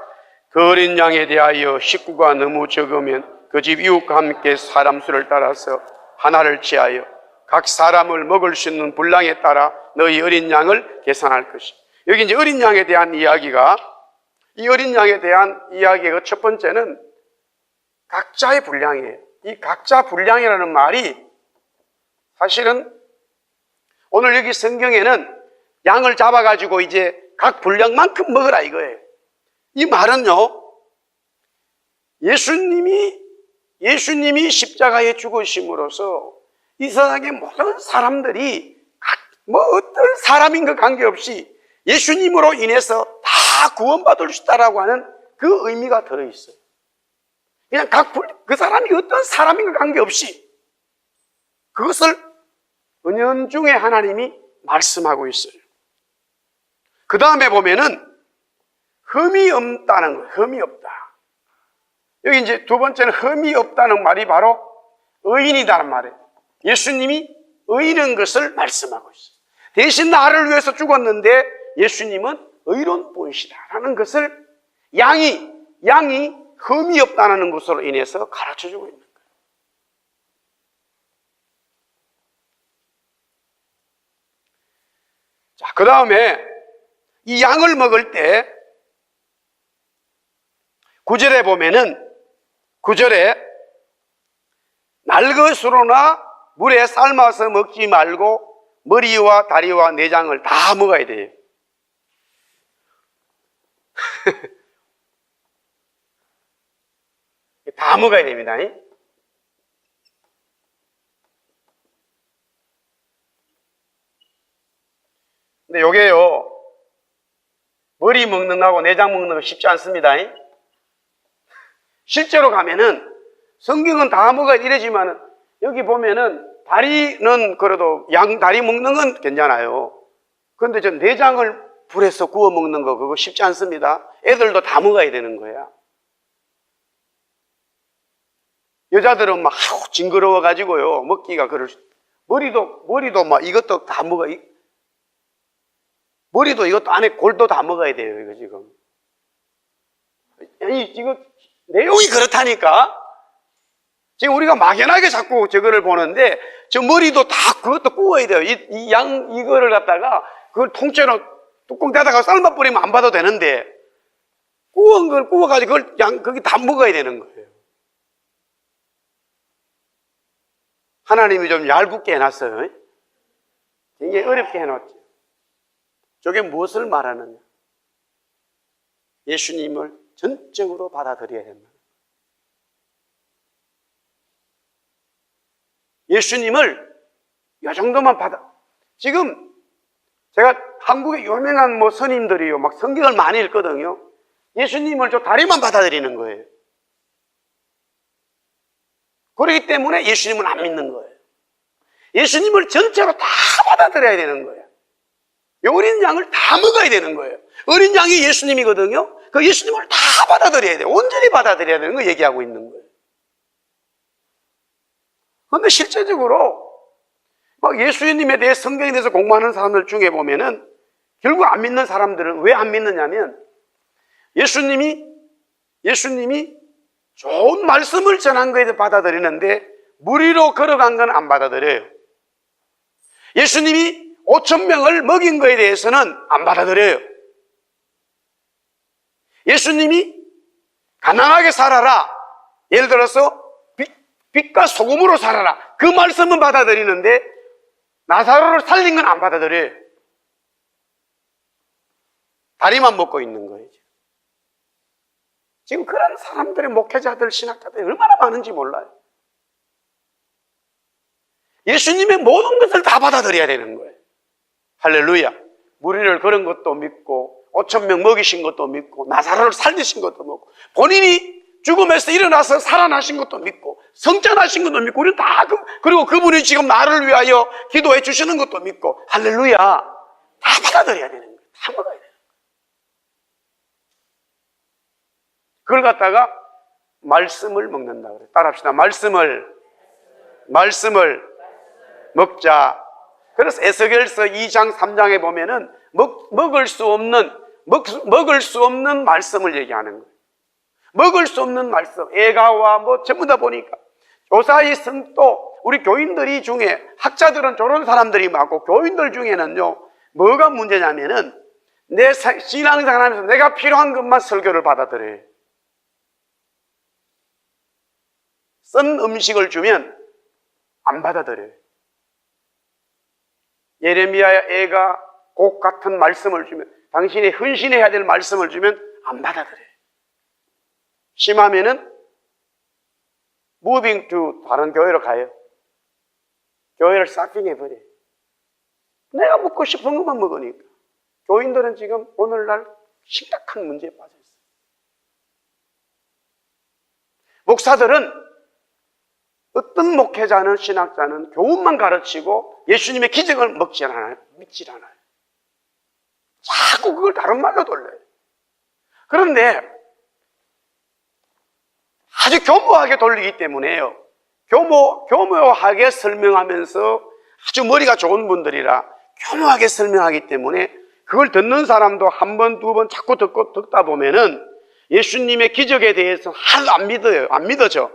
그 어린 양에 대하여 식구가 너무 적으면 그 집 이웃과 함께 사람 수를 따라서 하나를 취하여 각 사람을 먹을 수 있는 분량에 따라 너희 어린 양을 계산할 것이다. 여기 이제 어린 양에 대한 이야기가, 이 어린 양에 대한 이야기의 첫 번째는 각자의 분량이에요. 이 각자 분량이라는 말이 사실은 오늘 여기 성경에는 양을 잡아가지고 이제 각 분량만큼 먹으라 이거예요. 이 말은요, 예수님이 십자가에 죽으심으로써 이 세상의 모든 사람들이 어떤 사람인 것 관계없이 예수님으로 인해서 다 구원받을 수 있다라고 하는 그 의미가 들어있어요. 그냥 그 사람이 어떤 사람인 것 관계없이 그것을 은연중에 하나님이 말씀하고 있어요. 그 다음에 보면은 흠이 없다는 거예요. 흠이 없다. 여기 이제 두 번째는 흠이 없다는 말이 바로 의인이다는 말이에요. 예수님이 의인인 것을 말씀하고 있어요. 대신 나를 위해서 죽었는데 예수님은 의로운 분이시다라는 것을 양이 흠이 없다는 것으로 인해서 가르쳐주고 있는 거예요. 자, 그 다음에 이 양을 먹을 때 9절에 보면은 9절에 날것으로나 물에 삶아서 먹지 말고 머리와 다리와 내장을 다 먹어야 돼요. 다 먹어야 됩니다. 근데 요게요, 머리 먹는 거하고 내장 먹는 거 쉽지 않습니다. 실제로 가면은 성경은 다 먹어야 이래지만은 여기 보면은 다리는 그래도 양 다리 먹는 건 괜찮아요. 그런데 저 내장을 불에서 구워 먹는 거 그거 쉽지 않습니다. 애들도 다 먹어야 되는 거야. 여자들은 막 징그러워 가지고요 먹기가 머리도 막 이것도 다 먹어. 머리도 이것도 안에 골도 다 먹어야 돼요. 이거 지금. 아니 이거 내용이 그렇다니까. 지금 우리가 막연하게 자꾸 저거를 보는데 저 머리도 다 그것도 구워야 돼요. 이 이거를 갖다가 그걸 통째로 뚜껑 닫아가 삶아 버리면 안 봐도 되는데 구운 걸 구워가지고 그걸 거기 다 먹어야 되는 거예요. 하나님이 좀 얄궂게 해놨어요. 굉장히 어렵게 해놨죠. 저게 무엇을 말하느냐? 예수님을 전적으로 받아들여야 된다. 예수님을 이 정도만 지금 제가 한국의 유명한 스님들이요 막 성경을 많이 읽거든요. 예수님을 저 다리만 받아들이는 거예요. 그렇기 때문에 예수님을 안 믿는 거예요. 예수님을 전체로 다 받아들여야 되는 거예요. 어린 양을 다 먹어야 되는 거예요. 어린 양이 예수님이거든요. 그 예수님을 다 받아들여야 돼요. 온전히 받아들여야 되는 거 얘기하고 있는 거예요. 그런데 실제적으로 막 예수님에 대해 성경에 대해서 공부하는 사람들 중에 보면은 결국 안 믿는 사람들은 왜 안 믿느냐면 예수님이 좋은 말씀을 전한 거에 대해 받아들이는데 무리로 걸어간 건 안 받아들여요. 예수님이 5,000명을 먹인 거에 대해서는 안 받아들여요. 예수님이 가난하게 살아라, 예를 들어서 빛과 소금으로 살아라, 그 말씀은 받아들이는데 나사로를 살린 건 안 받아들여요. 다리만 먹고 있는 거예요. 지금 그런 사람들의 목회자들, 신학자들이 얼마나 많은지 몰라요. 예수님의 모든 것을 다 받아들여야 되는 거예요. 할렐루야. 무리를 걸은 것도 믿고 5,000명 먹이신 것도 믿고 나사로를 살리신 것도 믿고 본인이 죽음에서 일어나서 살아나신 것도 믿고 성전하신 것도 믿고 우리는 다 그리고 그분이 지금 나를 위하여 기도해 주시는 것도 믿고 할렐루야. 다 받아들여야 되는 거예요. 다 먹어야 돼요. 그걸 갖다가 말씀을 먹는다 그래. 따라합시다. 말씀을 먹자. 그래서 에스겔서 2장 3장에 보면은 먹을 수 없는 말씀을 얘기하는 거예요. 먹을 수 없는 말씀, 애가와 뭐 전부 다 보니까 조사의 성도, 우리 교인들이 중에 학자들은 저런 사람들이 많고 교인들 중에는요 뭐가 문제냐면은 내 신앙생활 하면서 내가 필요한 것만 설교를 받아들여요. 쓴 음식을 주면 안 받아들여요. 예레미야의 애가 곡 같은 말씀을 주면, 당신이 헌신해야 될 말씀을 주면 안 받아들여요. 심하면은 무빙 투 다른 교회로 가요. 교회를 사핑해버려요. 내가 먹고 싶은 것만 먹으니까. 교인들은 지금 오늘날 심각한 문제에 빠져 있어요. 목사들은, 어떤 목회자는, 신학자는 교훈만 가르치고 예수님의 기적을 믿질 않아요. 자꾸 그걸 다른 말로 돌려요. 그런데 아주 교모하게 돌리기 때문에요. 교모하게 설명하면서 아주 머리가 좋은 분들이라 교모하게 설명하기 때문에 그걸 듣는 사람도 한 번, 두 번 자꾸 듣다 보면은 예수님의 기적에 대해서 하나도 안 믿어요. 안 믿어져.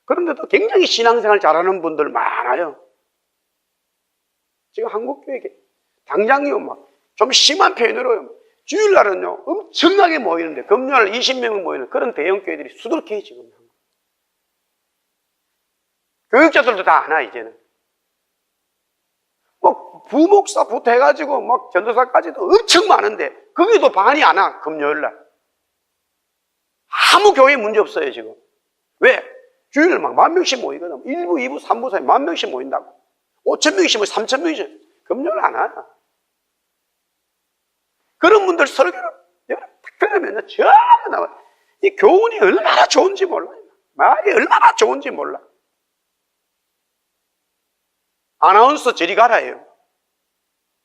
그런데도 굉장히 신앙생활 잘하는 분들 많아요. 지금 한국교회 당장요, 막 좀 심한 표현으로요. 주일날은요, 엄청나게 모이는데, 금요일 20명을 모이는 그런 대형교회들이 수두룩해, 지금. 교육자들도 다 안 와, 이제는. 뭐, 부목사부터 해가지고, 막, 전도사까지도 엄청 많은데, 거기도 반이 안 와, 금요일날. 아무 교회에 문제 없어요, 지금. 왜? 주일날 막 10,000명씩 모이거든. 1부, 2부, 3부 사이 10,000명씩 모인다고. 5,000명씩 모이 3,000명이죠. 금요일 안 와. 그런 분들 설교를 딱 들으면 전부 나와. 이 교훈이 얼마나 좋은지 몰라. 말이 얼마나 좋은지 몰라. 아나운서 저리 가라예요.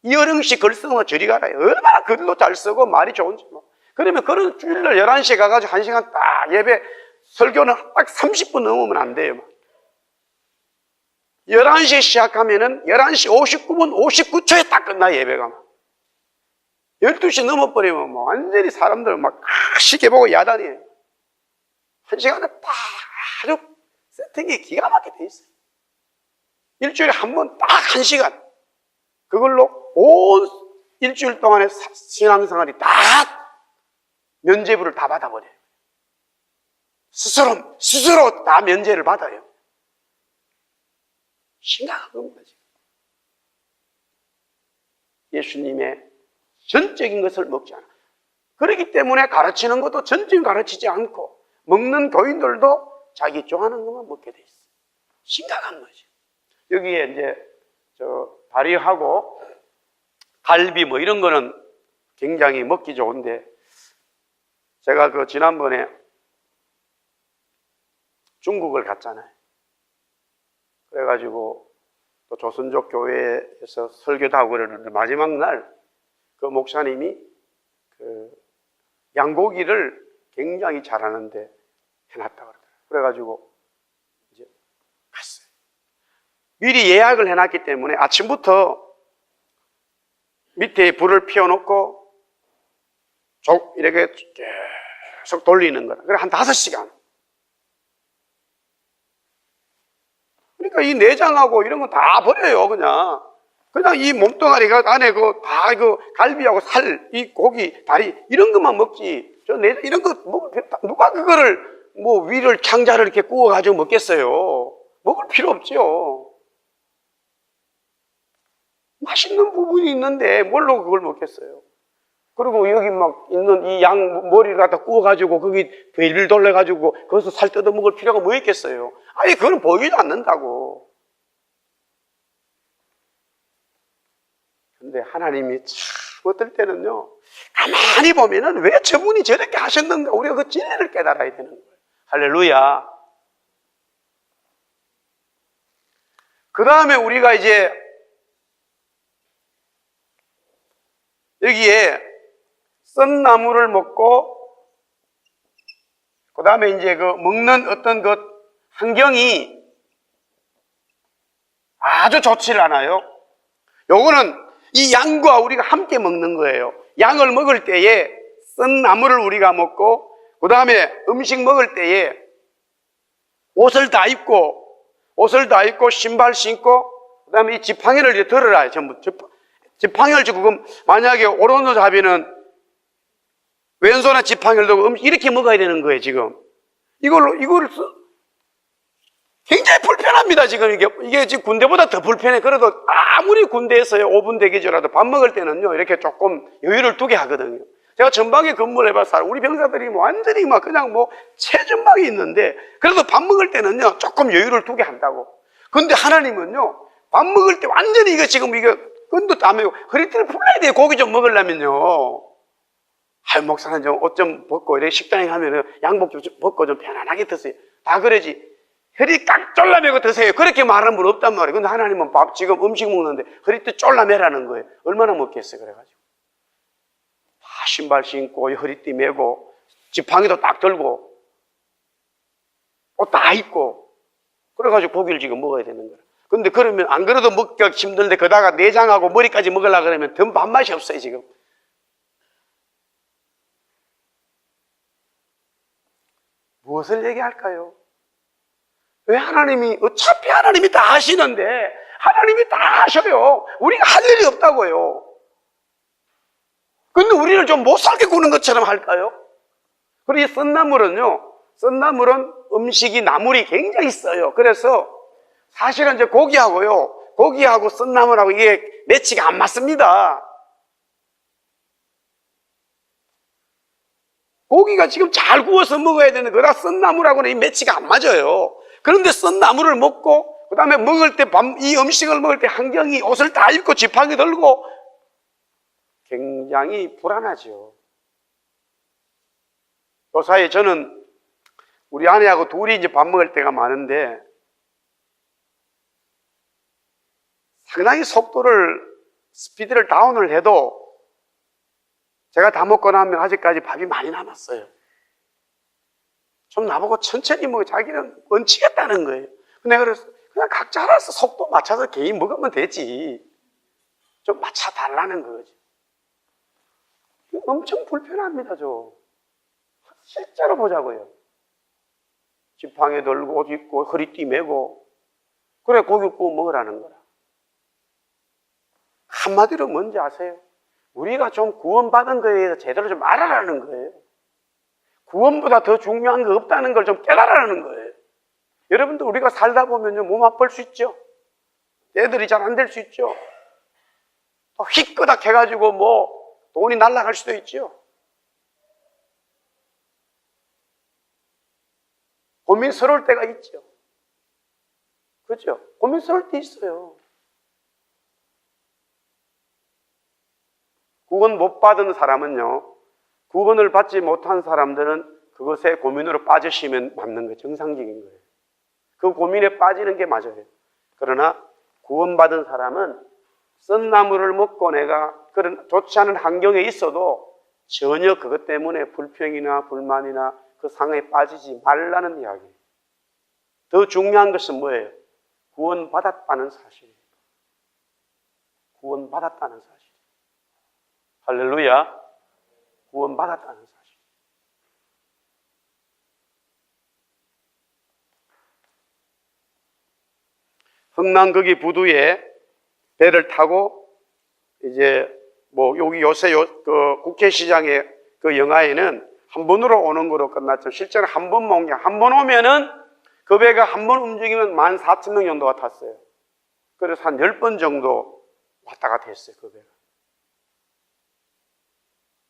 이어령 씨 글 쓰는 거 저리 가라예요. 얼마나 글도 잘 쓰고 말이 좋은지 몰라. 그러면 그런 주일날 11시에 가가지고 1시간 딱 예배 설교는 딱 30분 넘으면 안 돼요. 11시에 시작하면은 11시 59분 59초에 딱 끝나, 예배가. 12시 넘어버리면 뭐 완전히 사람들 막 시계 보고 야단이에요. 1시간에 딱 아주 세팅이 기가 막히게 돼 있어요. 일주일에 한 번 딱 1시간. 그걸로 온 일주일 동안의 신앙생활이 다 면죄부를 다 받아버려요. 스스로 다 면죄를 받아요. 심각한 겁니다, 지금. 예수님의 전적인 것을 먹지 않아. 그렇기 때문에 가르치는 것도 전적인 가르치지 않고, 먹는 교인들도 자기 좋아하는 것만 먹게 돼 있어. 심각한 거지. 여기에 이제 다리하고 갈비 뭐 이런 거는 굉장히 먹기 좋은데, 제가 지난번에 중국을 갔잖아요. 그래가지고 또 조선족 교회에서 설교도 하고 그러는데, 마지막 날 그 목사님이 양고기를 굉장히 잘하는데 해놨다 그러더라고요. 그래가지고 이제 갔어요. 미리 예약을 해놨기 때문에 아침부터 밑에 불을 피워놓고 이렇게 계속 돌리는 거라. 그래 한 5시간. 그러니까 이 내장하고 이런 거 다 버려요, 그냥 이 몸뚱아리가 안에 다 갈비하고 살, 이 고기, 다리, 이런 것만 먹지. 이런 거 누가 그거를 위를 창자를 이렇게 구워가지고 먹겠어요? 먹을 필요 없죠. 맛있는 부분이 있는데 뭘로 그걸 먹겠어요? 그리고 여기 막 있는 이 양 머리를 갖다 구워가지고 거기 배를 돌려가지고 거기서 살 뜯어 먹을 필요가 뭐 있겠어요? 아니, 그건 보이지도 않는다고. 근데 하나님이 참 어떨 때는요, 가만히 보면은 왜 저분이 저렇게 하셨는가, 우리가 그 진리를 깨달아야 되는 거예요. 할렐루야. 그 다음에 우리가 이제 여기에 썬 나무를 먹고 그 다음에 이제 그 먹는 어떤 그 환경이 아주 좋지를 않아요. 요거는 이 양과 우리가 함께 먹는 거예요. 양을 먹을 때에 썬 나물을 우리가 먹고, 그 다음에 음식 먹을 때에 옷을 다 입고 신발 신고, 그 다음에 이 지팡이를 이제 들어라. 전부 지팡이를 쥐고, 그럼 만약에 오른손잡이는 왼손에 지팡이를 들고 이렇게 먹어야 되는 거예요. 지금 이거를 굉장히 불편합니다. 지금 이게 지금 군대보다 더 불편해. 그래도 아무리 군대에서요 5분 대기조라도 밥 먹을 때는요 이렇게 조금 여유를 두게 하거든요. 제가 전방에 근무를 해봐서 우리 병사들이 완전히 막 그냥 뭐 최전방에 있는데, 그래도 밥 먹을 때는요 조금 여유를 두게 한다고. 근데 하나님은요 밥 먹을 때 완전히 이거 지금 이거 끈도 따매고 허리띠를 풀어야 돼요. 고기 좀 먹으려면요. 아유, 목사는 좀 옷 좀 벗고 이렇게 식당에 가면은 양복 좀 벗고 좀 편안하게 드세요. 다 그러지. 허리 깍 졸라매고 드세요. 그렇게 말하는 분 없단 말이에요. 근데 하나님은 지금 음식 먹는데 허리띠 졸라매라는 거예요. 얼마나 먹겠어요. 그래가지고 다 신발 신고 허리띠 매고 지팡이도 딱 들고 옷 다 입고 그래가지고 고기를 지금 먹어야 되는 거예요. 근데 그러면 안 그래도 먹기가 힘든데 거다가 내장하고 머리까지 먹으려고 그러면 더 밥맛이 없어요. 지금 무엇을 얘기할까요? 왜 어차피 하나님이 다 하시는데, 하나님이 다 하셔요. 우리가 할 일이 없다고요. 근데 우리를 좀 못 살게 구는 것처럼 할까요? 그리고 이 썬나물은 음식이 나물이 굉장히 써요. 그래서 사실은 이제 고기하고 썬나물하고 이게 매치가 안 맞습니다. 고기가 지금 잘 구워서 먹어야 되는 거라 썬나물하고는 이 매치가 안 맞아요. 그런데 썬나물을 먹고, 그 다음에 이 음식을 먹을 때 환경이 옷을 다 입고 지팡이 들고 굉장히 불안하죠. 그 사이에 저는 우리 아내하고 둘이 이제 밥 먹을 때가 많은데 상당히 스피드를 다운을 해도 제가 다 먹고 나면 아직까지 밥이 많이 남았어요. 좀 나보고 천천히 자기는 얹히겠다는 거예요. 근데 그래서 그냥 각자 알아서 속도 맞춰서 개인 먹으면 되지. 좀 맞춰달라는 거지. 엄청 불편합니다, 실제로 보자고요. 지팡이 들고 옷 입고 허리띠 매고 그래 고기 구워 먹으라는 거라. 한마디로 뭔지 아세요? 우리가 좀 구원받은 거에 대해서 제대로 좀 알아라는 거예요. 구원보다 더 중요한 거 없다는 걸 좀 깨달으라는 거예요. 여러분들 우리가 살다 보면요 몸 아플 수 있죠. 애들이 잘 안 될 수 있죠. 또 휘끄덕 해가지고 돈이 날아갈 수도 있죠. 고민스러울 때가 있죠. 그렇죠? 고민스러울 때 있어요. 구원 못 받은 사람은요, 구원을 받지 못한 사람들은 그것에 고민으로 빠지시면 맞는 거예요. 정상적인 거예요. 그 고민에 빠지는 게 맞아요. 그러나 구원받은 사람은 썬나물을 먹고 내가 그런 좋지 않은 환경에 있어도 전혀 그것 때문에 불평이나 불만이나 그 상황에 빠지지 말라는 이야기예요. 더 중요한 것은 뭐예요? 구원받았다는 사실이에요. 구원받았다는 사실. 할렐루야. 구원받았다는 사실. 흥남거기 부두에 배를 타고 이제 여기 요새 그 국회시장의 그 영화에는 한 번으로 오는 거로 끝났죠. 실제로 한 번만 온 게, 한 번 오면은 그 배가 한 번 움직이면 14,000명 정도가 탔어요. 그래서 한 10번 정도 왔다 갔다 했어요, 그 배가.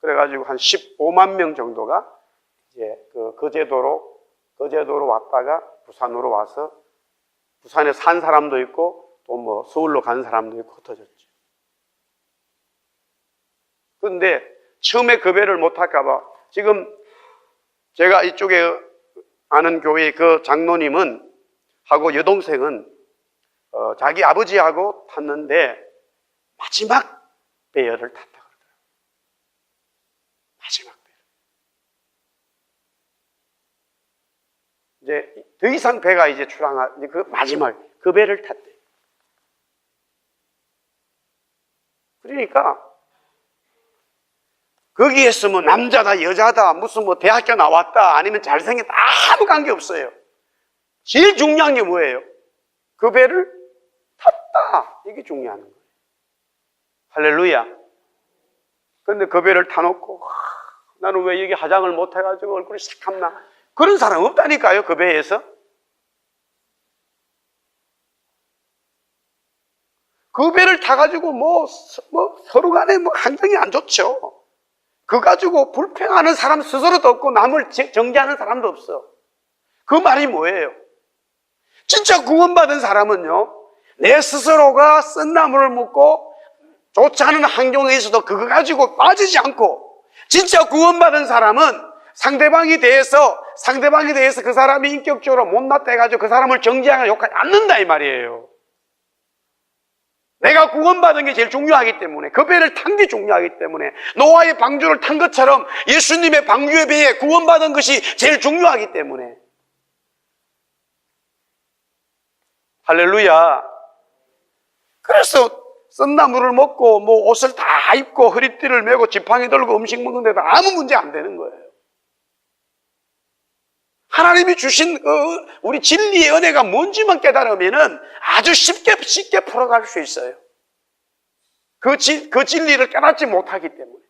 그래가지고 한 15만 명 정도가 이제 거제도로 왔다가 부산으로 와서 부산에 산 사람도 있고 또 서울로 간 사람도 있고 흩어졌죠. 그런데 처음에 그 배를 못 탈까봐 지금 제가 이쪽에 아는 교회의 그 장로님은 하고 여동생은 자기 아버지하고 탔는데 마지막 배열을 탔다 그러더라고요. 마지막 배열. 이제 더 이상 배가 이제 출항할 그 마지막 그 배를 탔대. 그러니까 거기에서 뭐 남자다 여자다 무슨 뭐 대학교 나왔다 아니면 잘생겼다 아무 관계 없어요. 제일 중요한 게 뭐예요? 그 배를 탔다. 이게 중요한 거예요. 할렐루야. 그런데 그 배를 타놓고 나는 왜 여기 화장을 못해가지고 얼굴이 새카맣나 그런 사람 없다니까요. 그 배에서. 그 배를 타가지고 뭐 서로 간에 뭐 환경이 안 좋죠. 그거 가지고 불평하는 사람 스스로도 없고 남을 정죄하는 사람도 없어. 그 말이 뭐예요? 진짜 구원받은 사람은요, 내 스스로가 쓴 나무를 묻고 좋지 않은 환경에 있어도 그거 가지고 빠지지 않고, 진짜 구원받은 사람은 상대방에 대해서 그 사람이 인격적으로 못났다 해가지고 그 사람을 정죄하거나 욕하지 않는다 이 말이에요. 내가 구원받은 게 제일 중요하기 때문에, 그 배를 탄 게 중요하기 때문에, 노아의 방주를 탄 것처럼 예수님의 방주의 배에 구원받은 것이 제일 중요하기 때문에. 할렐루야. 그래서 썬나물을 먹고 뭐 옷을 다 입고 허리띠를 메고 지팡이 들고 음식 먹는데도 아무 문제 안 되는 거예요. 하나님이 주신 우리 진리의 은혜가 뭔지만 깨달으면은 아주 쉽게 풀어갈 수 있어요. 그 진리를 깨닫지 못하기 때문에.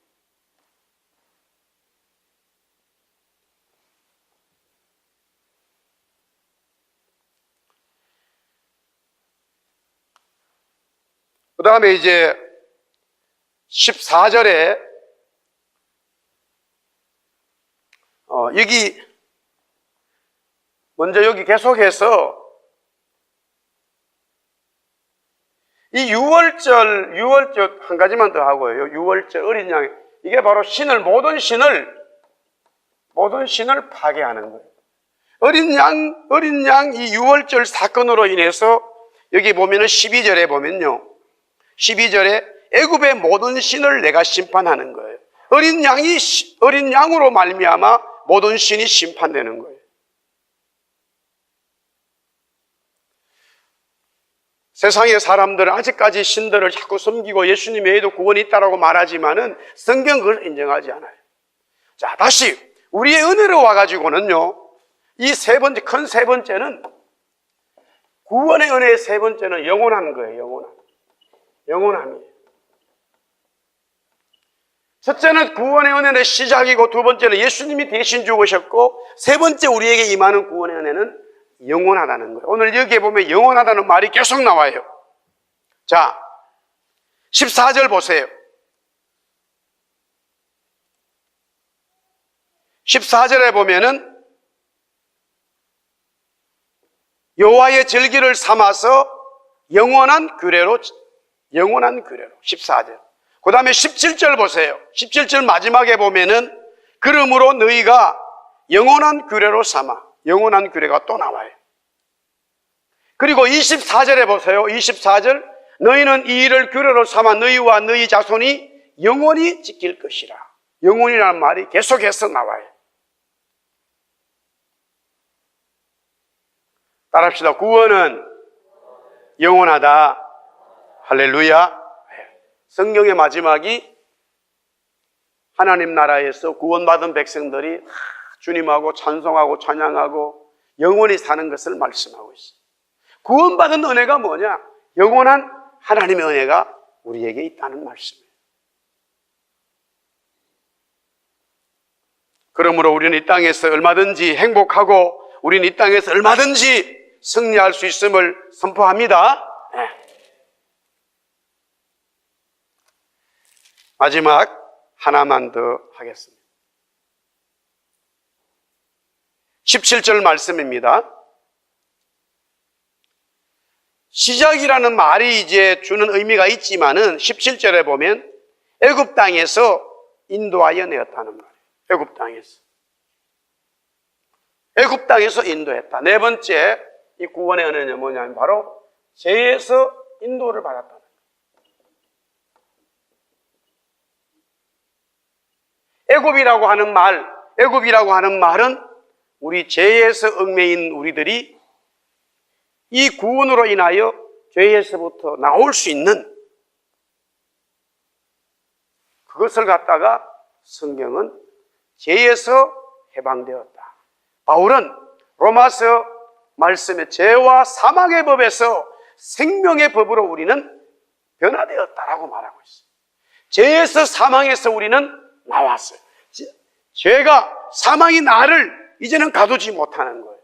그 다음에 이제 14절에 여기 계속해서 이 유월절 한 가지만 더 하고요. 유월절 어린 양, 이게 바로 모든 신을 파괴하는 거예요. 어린 양 이 유월절 사건으로 인해서 여기 보면은 12절에 보면요. 12절에 애굽의 모든 신을 내가 심판하는 거예요. 어린 양으로 말미암아 모든 신이 심판되는 거예요. 세상의 사람들은 아직까지 신들을 자꾸 섬기고 예수님 외에도 구원이 있다라고 말하지만은 성경은 그걸 인정하지 않아요. 자, 다시 우리의 은혜로 와가지고는요, 이 큰 세 번째는 구원의 은혜의 세 번째는 영원한 거예요. 영원함이에요. 첫째는 구원의 은혜의 시작이고, 두 번째는 예수님이 대신 죽으셨고, 세 번째 우리에게 임하는 구원의 은혜는 영원하다는 거예요. 오늘 여기에 보면 영원하다는 말이 계속 나와요. 자, 14절 보세요. 14절에 보면은 여호와의 절기를 삼아서 영원한 규례로 14절. 그 다음에 17절 보세요. 17절 마지막에 보면은 그러므로 너희가 영원한 규례로 삼아. 영원한 규례가 또 나와요. 그리고 24절에 보세요. 24절. 너희는 이 일을 규례로 삼아 너희와 너희 자손이 영원히 지킬 것이라. 영원이라는 말이 계속해서 나와요. 따라합시다. 구원은 영원하다. 할렐루야. 성경의 마지막이 하나님 나라에서 구원받은 백성들이 주님하고 찬송하고 찬양하고 영원히 사는 것을 말씀하고 있어요. 구원받은 은혜가 뭐냐? 영원한 하나님의 은혜가 우리에게 있다는 말씀이에요. 그러므로 우리는 이 땅에서 얼마든지 행복하고 우리는 이 땅에서 얼마든지 승리할 수 있음을 선포합니다. 마지막 하나만 더 하겠습니다. 17절 말씀입니다. 시작이라는 말이 이제 주는 의미가 있지만은 17절에 보면 애굽 땅에서 인도하여 내었다는 말이에요. 애굽 땅에서 인도했다. 네 번째 이 구원의 은혜는 뭐냐면 바로 죄에서 인도를 받았다는 거예요. 애굽이라고 하는 말은 우리 죄에서 얽매인 우리들이 이 구원으로 인하여 죄에서부터 나올 수 있는 그것을 갖다가 성경은 죄에서 해방되었다. 바울은 로마서 말씀에 죄와 사망의 법에서 생명의 법으로 우리는 변화되었다라고 말하고 있어요. 죄에서 사망에서 우리는 나왔어요. 죄가 사망이 나를 이제는 가두지 못하는 거예요.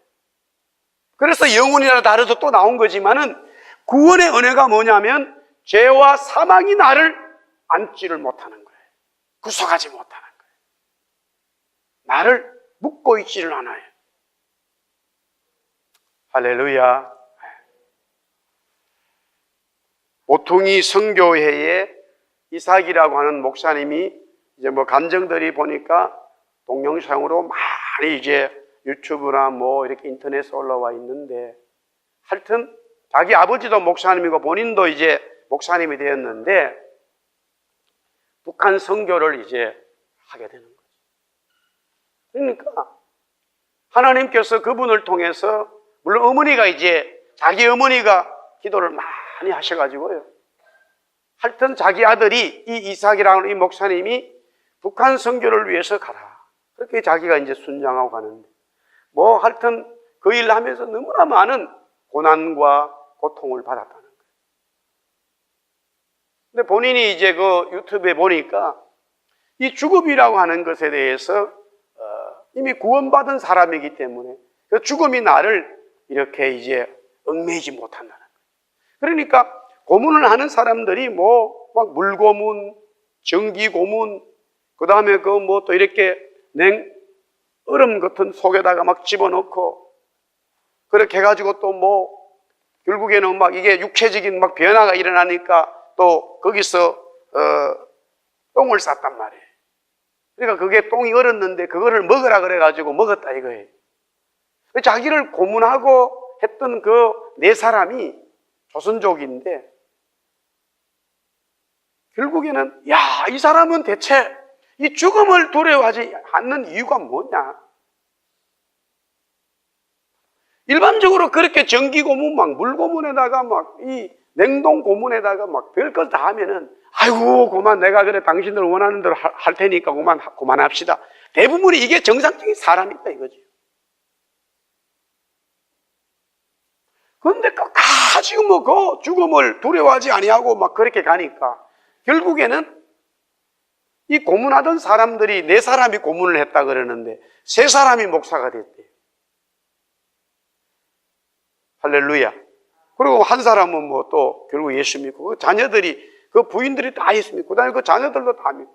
그래서 영혼이나 다르도 또 나온 거지만은 구원의 은혜가 뭐냐면 죄와 사망이 나를 앉지를 못하는 거예요. 구속하지 못하는 거예요. 나를 묶고 있지를 않아요. 할렐루야. 모퉁이 선교회에 이삭이라고 하는 목사님이 이제 뭐 감정들이 보니까 동영상으로 많이 이제 유튜브나 뭐 이렇게 인터넷에 올라와 있는데, 하여튼 자기 아버지도 목사님이고 본인도 이제 목사님이 되었는데 북한 선교를 이제 하게 되는 거죠. 그러니까 하나님께서 그분을 통해서, 물론 어머니가 이제 자기 어머니가 기도를 많이 하셔가지고요, 하여튼 자기 아들이 이 이삭이라는 이 목사님이 북한 선교를 위해서 가라, 그렇게 자기가 이제 순장하고 가는데, 뭐 하여튼 그 일을 하면서 너무나 많은 고난과 고통을 받았다는 거예요. 근데 본인이 이제 그 유튜브에 보니까 이 죽음이라고 하는 것에 대해서 이미 구원받은 사람이기 때문에 그 죽음이 나를 이렇게 이제 얽매이지 못한다는 거예요. 그러니까 고문을 하는 사람들이 뭐 막 물고문, 전기고문, 그 다음에 그 뭐 또 이렇게 얼음 같은 속에다가 막 집어넣고 그렇게 해가지고 또 뭐 결국에는 막 이게 육체적인 막 변화가 일어나니까 또 거기서 똥을 쌌단 말이에요. 그러니까 그게 똥이 얼었는데 그거를 먹으라 그래가지고 먹었다 이거예요. 자기를 고문하고 했던 그 네 사람이 조선족인데, 결국에는 야, 이 사람은 대체 이 죽음을 두려워하지 않는 이유가 뭐냐? 일반적으로 그렇게 전기 고문, 막 물 고문에다가 막 이 냉동 고문에다가 막 별걸 다 하면은, 아이고 그만, 내가 그래 당신들 원하는 대로 할 테니까 그만합시다. 대부분이 이게 정상적인 사람이다 이거지. 그런데 끝까지 뭐 그 죽음을 두려워하지 아니하고 막 그렇게 가니까 결국에는 이 고문하던 사람들이 네 사람이 고문을 했다 그러는데 세 사람이 목사가 됐대요. 할렐루야. 그리고 한 사람은 뭐 또 결국 예수 믿고, 그 자녀들이, 그 부인들이 다 예수 믿고, 그다음에 그 자녀들도 다 믿고.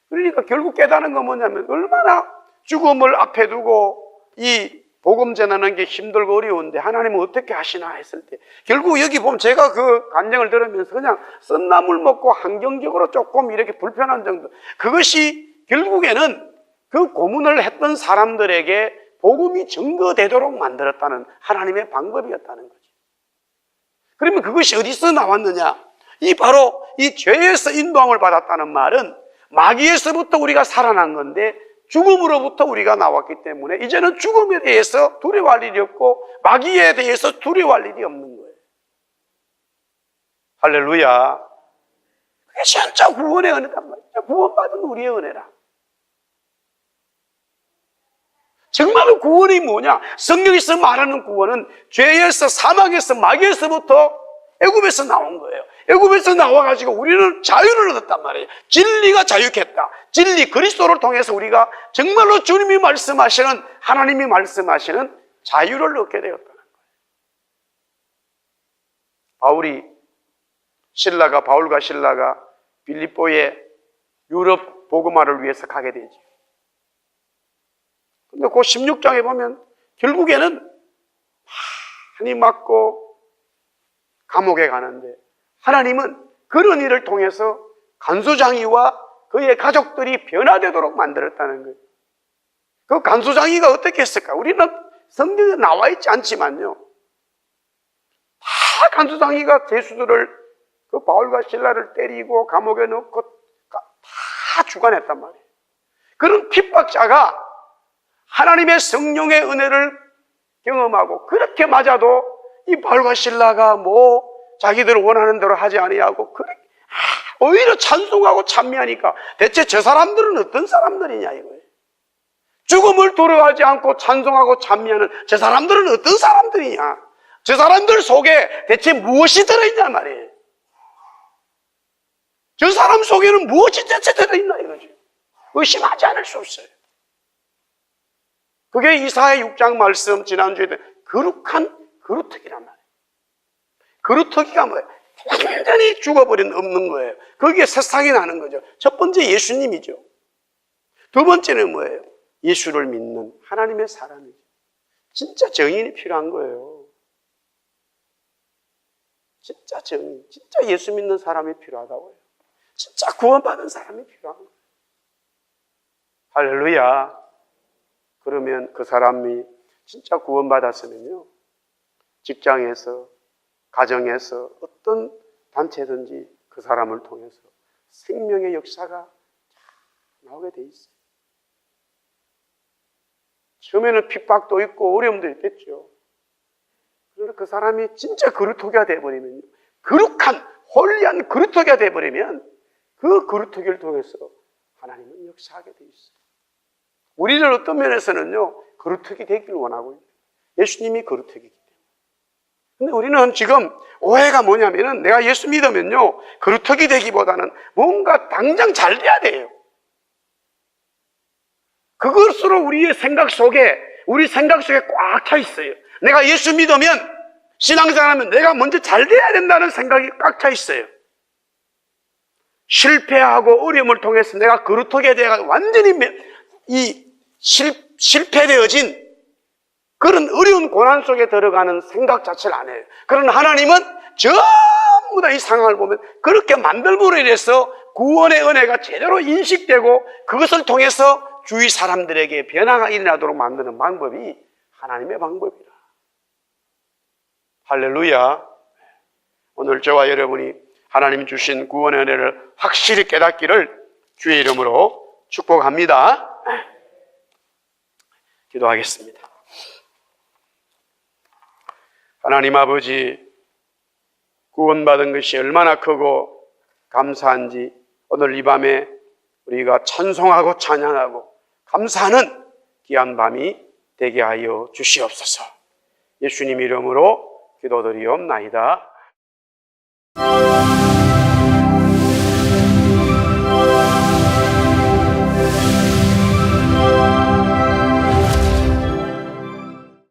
그러니까 결국 깨달은 건 뭐냐면, 얼마나 죽음을 앞에 두고 이 복음 전하는 게 힘들고 어려운데 하나님은 어떻게 하시나 했을 때, 결국 여기 보면 제가 그 간증을 들으면서 그냥 썬나물 먹고 환경적으로 조금 이렇게 불편한 정도, 그것이 결국에는 그 고문을 했던 사람들에게 복음이 증거되도록 만들었다는 하나님의 방법이었다는 거죠. 그러면 그것이 어디서 나왔느냐? 이 바로 이 죄에서 인도함을 받았다는 말은 마귀에서부터 우리가 살아난 건데 죽음으로부터 우리가 나왔기 때문에 이제는 죽음에 대해서 두려워할 일이 없고 마귀에 대해서 두려워할 일이 없는 거예요. 할렐루야. 그게 진짜 구원의 은혜단 말이야. 구원받은 우리의 은혜라. 정말로 구원이 뭐냐? 성경에서 말하는 구원은 죄에서, 사망에서, 마귀에서부터 애굽에서 나온 거예요. 애굽에서 나와가지고 우리는 자유를 얻었단 말이에요. 진리가 자유했다. 진리, 그리스도를 통해서 우리가 정말로 주님이 말씀하시는, 하나님이 말씀하시는 자유를 얻게 되었다는 거예요. 바울과 실라가 빌립보에 유럽 복음화를 위해서 가게 되죠. 근데 그 16장에 보면 결국에는 많이 맞고 감옥에 가는데 하나님은 그런 일을 통해서 간수장이와 그의 가족들이 변화되도록 만들었다는 거예요. 그 간수장이가 어떻게 했을까? 우리는 성경에 나와 있지 않지만요, 다 간수장이가 죄수들을, 그 바울과 실라를 때리고 감옥에 넣고 다 주관했단 말이에요. 그런 핍박자가 하나님의 성령의 은혜를 경험하고 그렇게 맞아도 이 바울과 실라가 뭐 자기들 원하는 대로 하지 아니하고 오히려 찬송하고 찬미하니까 대체 저 사람들은 어떤 사람들이냐 이거예요. 죽음을 두려워하지 않고 찬송하고 찬미하는 저 사람들은 어떤 사람들이냐, 저 사람들 속에 대체 무엇이 들어있냐 말이에요. 저 사람 속에는 무엇이 대체 들어있나 이거죠. 의심하지 않을 수 없어요. 그게 이사야 6장 말씀 지난주에 거룩한 그루터기란 말이에요. 그루터기가 뭐예요? 완전히 죽어버린 없는 거예요. 거기에 새싹이 나는 거죠. 첫 번째 예수님이죠. 두 번째는 뭐예요? 예수를 믿는 하나님의 사람이죠. 진짜 정인이 필요한 거예요. 진짜 정인, 진짜 예수 믿는 사람이 필요하다고요. 진짜 구원받은 사람이 필요한 거예요. 할렐루야. 그러면 그 사람이 진짜 구원받았으면요, 직장에서, 가정에서, 어떤 단체든지 그 사람을 통해서 생명의 역사가 나오게 돼 있어요. 처음에는 핍박도 있고 어려움도 있겠죠. 그런데 그 사람이 진짜 그루터기가 되어버리면요, 거룩한 홀리한 그루터기가 되어버리면 그 그루터기를 통해서 하나님은 역사하게 돼 있어요. 우리는 어떤 면에서는요, 그루터기 되기를 원하고 있어요. 예수님이 그루터기이기 때문에. 근데 우리는 지금 오해가 뭐냐면은, 내가 예수 믿으면요, 그루터기 되기보다는 뭔가 당장 잘 돼야 돼요. 그것으로 우리 생각 속에 꽉 차 있어요. 내가 예수 믿으면, 신앙생활하면 내가 먼저 잘 돼야 된다는 생각이 꽉 차 있어요. 실패하고 어려움을 통해서 내가 그루터기에 대해 완전히 실패되어진 그런 어려운 고난 속에 들어가는 생각 자체를 안 해요. 그러나 하나님은 전부 다 이 상황을 보면 그렇게 만들므로 인해서 구원의 은혜가 제대로 인식되고 그것을 통해서 주위 사람들에게 변화가 일어나도록 만드는 방법이 하나님의 방법이라. 할렐루야. 오늘 저와 여러분이 하나님 주신 구원의 은혜를 확실히 깨닫기를 주의 이름으로 축복합니다. 기도하겠습니다. 하나님 아버지, 구원받은 것이 얼마나 크고 감사한지 오늘 이 밤에 우리가 찬송하고 찬양하고 감사하는 귀한 밤이 되게 하여 주시옵소서. 예수님 이름으로 기도드리옵나이다.